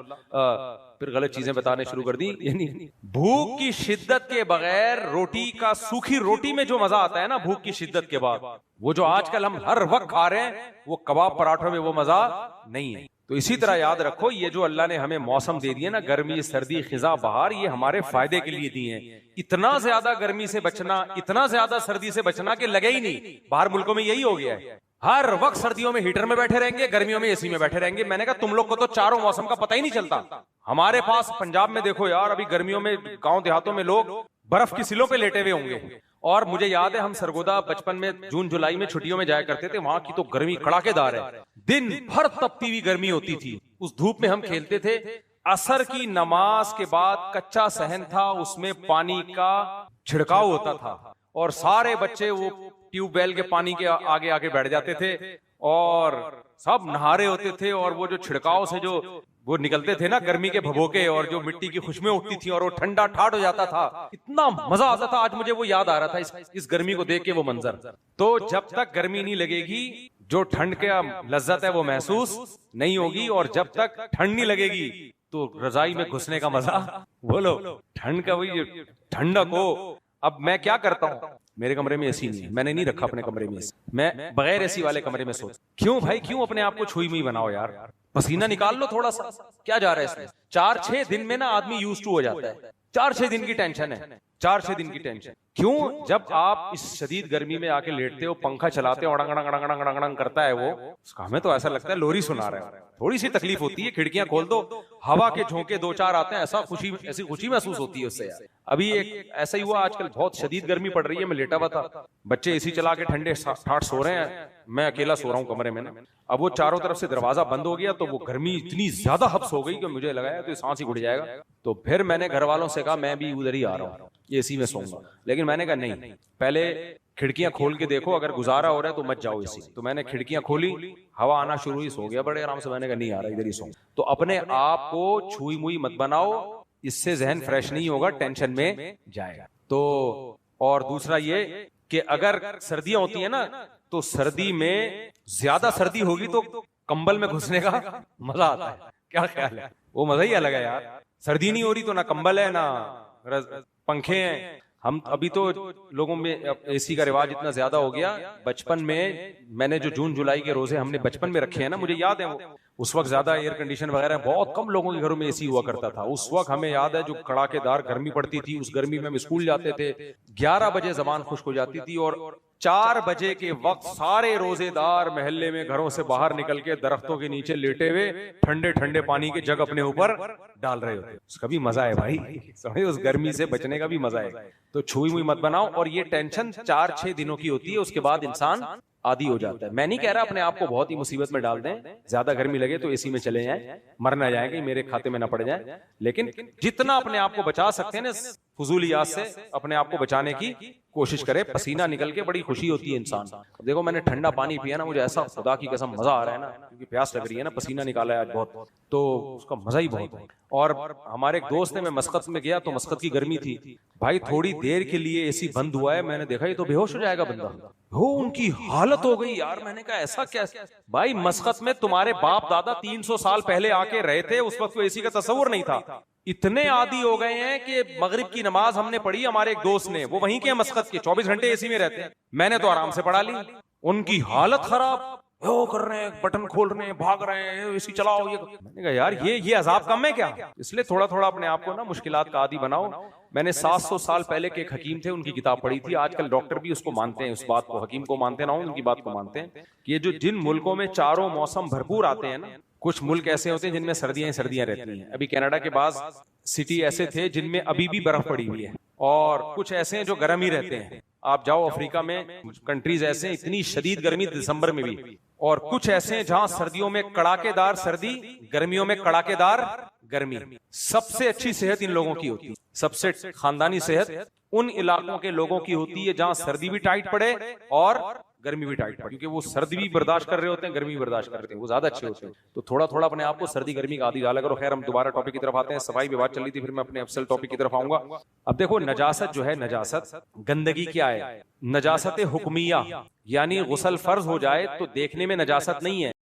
پھر غلط چیزیں بتانے شروع کر دی. یعنی بھوک کی شدت کے بغیر روٹی کا, سوکھی روٹی میں جو مزہ آتا ہے نا بھوک کی شدت کے بعد, وہ جو آج کل ہم ہر وقت کھا رہے ہیں وہ کباب پراٹھوں میں وہ مزہ نہیں ہے. تو اسی طرح یاد رکھو یہ جو اللہ نے ہمیں موسم دے دیے نا, گرمی سردی خزاں بہار, یہ ہمارے فائدے کے لیے دیے ہیں. اتنا زیادہ گرمی سے بچنا, اتنا زیادہ سردی سے بچنا کہ لگے ہی نہیں. باہر ملکوں میں یہی ہو گیا ہے, ہر وقت سردیوں میں ہیٹر میں بیٹھے رہیں گے, گرمیوں میں اے سی میں بیٹھے رہیں گے. میں نے کہا تم لوگ کو تو چاروں موسم کا پتہ ہی نہیں چلتا. ہمارے پاس پنجاب میں دیکھو یار, ابھی گرمیوں میں گاؤں دیہاتوں میں لوگ برف کی سلوں پہ لیٹے ہوئے ہوں گے. اور مجھے یاد ہے ہم سرگودا بچپن میں جون جولائی میں چھٹیوں میں جایا کرتے تھے, وہاں کی تو گرمی کڑاکے دار ہے, دن بھر تپتی ہوئی گرمی ہوتی تھی. اس دھوپ میں ہم کھیلتے تھے. عصر کی نماز کے بعد کچا صحن تھا, اس میں پانی کا چھڑکاؤ ہوتا تھا اور سارے بچے وہ ٹیوب ویل کے پانی کے آگے آگے بیٹھ جاتے تھے اور سب نہا رہے ہوتے تھے. اور وہ جو چھڑکاؤ سے جو وہ نکلتے تھے نا گرمی کے بھبوکے, اور جو مٹی کی خوشبوئیں اٹھتی تھی اور وہ ٹھنڈا ٹھاٹ ہو جاتا تھا, اتنا مزہ آتا تھا. آج مجھے وہ یاد آ رہا تھا اس گرمی کو دیکھ کے وہ منظر. تو جب تک گرمی نہیں لگے گی جو ٹھنڈ کا لذت ہے وہ محسوس نہیں ہوگی, اور جب تک ٹھنڈ نہیں لگے گی تو رضائی میں گھسنے کا مزہ, بولو ٹھنڈ کا وہی ٹھنڈک ہو, اب میں کیا کرتا ہوں, میرے کمرے میں اے سی نہیں ہے, میں نے نہیں رکھا اپنے کمرے میں اے سی, میں بغیر اے سی والے کمرے میں سوتا. کیوں بھائی, کیوں اپنے آپ کو چھوئی موئی بناؤ یار, پسینہ نکال لو تھوڑا سا, کیا جا رہا ہے اس میں. 4-6 دن میں نا آدمی یوز ٹو ہو جاتا ہے, 4-6 دن کی ٹینشن ہے, 4-6 دن کی ٹینشن. کیوں, جب آپ اس شدید گرمی میں آ کے لیٹتے ہو, پنکھا چلاتے ہو, اڑنگ اڑنگ اڑنگ اڑنگ اڑنگ کرتا ہے وہ, ہمیں تو ایسا لگتا ہے لوری سنا رہے ہیں. تھوڑی سی تکلیف ہوتی ہے, کھڑکیاں کھول دو, ہوا کے جھونکے 2-4 آتے ہیں, ایسی خوشی محسوس ہوتی ہے اس سے. ابھی ایک ایسا ہی ہوا, آج کل بہت شدید گرمی پڑ رہی ہے, میں لیٹا ہوا تھا, بچے اے سی چلا کے ٹھنڈے ٹھاٹ سو رہے ہیں, میں اکیلا سو رہا ہوں کمرے میں نا. اب وہ چاروں طرف سے دروازہ بند ہو گیا تو وہ گرمی اتنی زیادہ حبس ہو گئی کہ مجھے لگایا تو سانس ہی گھٹ جائے گا. تو پھر میں نے گھر والوں سے کہا میں بھی ادھر ہی آ رہا ہوں, اے سی میں سوؤں گا. لیکن میں نے کہا نہیں, پہلے کھڑکیاں کھول کے دیکھو, اگر گزارا ہو رہا ہے تو مت جاؤ اے سی. تو میں نے کھڑکیاں کھولی, ہوا آنا شروع ہوئی, سو گیا بڑے آرام سے. میں نے کہا نہیں آ رہا, ادھر ہی سو. تو اپنے آپ کو چھوئی موئی مت بناؤ, اس سے ذہن فریش نہیں ہوگا, ٹینشن میں جائے گا. تو اور دوسرا یہ کہ اگر سردیاں ہوتی ہیں نا, تو سردی میں زیادہ سردی ہوگی تو کمبل میں گھسنے کا مزہ آتا ہے. کیا خیال ہے, وہ مزہ ہی الگ ہے یار. سردی نہیں ہو رہی تو نہ کمبل ہے نہ پنکھے ہیں. ہم ابھی تو لوگوں میں اے سی کا رواج اتنا زیادہ ہو گیا. بچپن میں نے جو جون جولائی کے روزے ہم نے بچپن میں رکھے ہیں نا, مجھے یاد ہے وہ اس وقت زیادہ ایئر کنڈیشن وغیرہ بہت کم لوگوں کے گھروں میں اے سی ہوا کرتا تھا. اس وقت ہمیں یاد ہے جو کڑاکے دار گرمی پڑتی تھی, اس گرمی میں ہم اسکول جاتے تھے, 11 بجے زبان خشک ہو جاتی تھی, اور 4 بجے کے وقت سارے روزے دار محلے میں گھروں سے باہر نکل کے درختوں کے نیچے لیٹے ہوئے ٹھنڈے ٹھنڈے پانی کے جگ اپنے اوپر ڈال رہے ہوتے. اس کا بھی مزہ ہے بھائی, اس گرمی سے بچنے کا بھی مزہ ہے. تو چھوئی موئی مت بناؤ, اور یہ ٹینشن 4-6 دنوں کی ہوتی ہے, اس کے بعد انسان عادی ہو جاتا ہے. میں نہیں کہہ رہا اپنے آپ کو بہت ہی مصیبت میں ڈال دیں, زیادہ گرمی لگے تو اے سی میں چلے جائیں, مر نہ جائیں گے, میرے کھاتے میں نہ پڑ جائیں. لیکن جتنا اپنے آپ کو بچا سکتے ہیں نا فضولیات سے, اپنے آپ کو بچانے کی کوشش کرے. پسینہ نکل کے بڑی خوشی ہوتی ہے انسان. دیکھو میں نے ٹھنڈا پانی پیا نا, مجھے ایسا خدا کی قسم مزہ آ رہا ہے نا, کیونکہ پیاس لگ رہی ہے نا, پسینہ نکالا ہے آج بہت, تو اس کا مزہ ہی بہت ہے. اور ہمارے ایک دوست نے, میں مسقط میں گیا تو مسقط کی گرمی تھی بھائی, تھوڑی دیر کے لیے اے سی بند ہوا ہے, میں نے دیکھا یہ تو بے ہوش ہو جائے گا بندہ. ان کی حالت ہو گئی یار. میں نے کہا ایسا کیا بھائی, مسقط میں تمہارے باپ دادا 300 سال پہلے آ کے رہے تھے, اس وقت کوئی اے سی کا تصور نہیں تھا. اتنے عادی ہو گئے ہیں کہ مغرب کی نماز ہم نے پڑھی, ہمارے ایک دوست نے, وہ وہیں کے مسقط کے 24 گھنٹے اے سی میں رہتے ہیں, میں نے تو آرام سے پڑھا لی. ان کی حالت خراب, وہ کر رہے ہیں, بٹن کھول رہے ہیں, بھاگ رہے ہیں, اے سی چلاؤ. میں نے کہا یار یہ عذاب کم ہے کیا. اس لیے تھوڑا تھوڑا اپنے آپ کو نا مشکلات کا عادی بناؤ. میں نے 700 سال پہلے کے ایک حکیم تھے, ان کی کتاب پڑھی تھی. آج کل ڈاکٹر بھی اس کو مانتے ہیں, اس بات کو, حکیم کو مانتے نہ ہوں, ان کی بات کو مانتے ہیں کہ یہ جو جن ملکوں میں چاروں موسم بھرپور آتے ہیں نا, کچھ ملک ایسے ہوتے ہیں جن میں سردیاں رہتی ہیں. ابھی کینیڈا کے بعض سٹی ایسے تھے جن میں ابھی بھی برف پڑی ہوئی ہے, اور کچھ ایسے ہیں جو گرم ہی رہتے ہیں. آپ جاؤ افریقہ میں, کنٹریز ایسے ہیں اتنی شدید گرمی دسمبر میں بھی, اور کچھ ایسے ہیں جہاں سردیوں میں کڑاکے دار سردی, گرمیوں میں کڑاکے دار گرمی. سب سے اچھی صحت ان لوگوں کی ہوتی ہے, سب سے خاندانی صحت ان علاقوں کے لوگوں کی ہوتی ہے جہاں سردی بھی ٹائٹ پڑے اور گرمی بھی ٹائٹ پڑے, کیونکہ وہ سردی بھی برداشت کر رہے ہوتے ہیں, گرمی بھی برداشت کر رہے ہیں, وہ زیادہ اچھے ہوتے ہیں. تو تھوڑا تھوڑا اپنے آپ کو سردی گرمی کا عادی ڈالا کرو. خیر ہم دوبارہ ٹاپک کی طرف آتے ہیں. صفائی پہ بات چل رہی تھی, پھر میں اپنے افضل ٹاپک کی طرف آؤں گا. اب دیکھو نجاست جو ہے, نجاست گندگی کیا ہے, نجاست حکمیہ, یعنی غسل فرض ہو جائے تو دیکھنے میں نجاست نہیں ہے,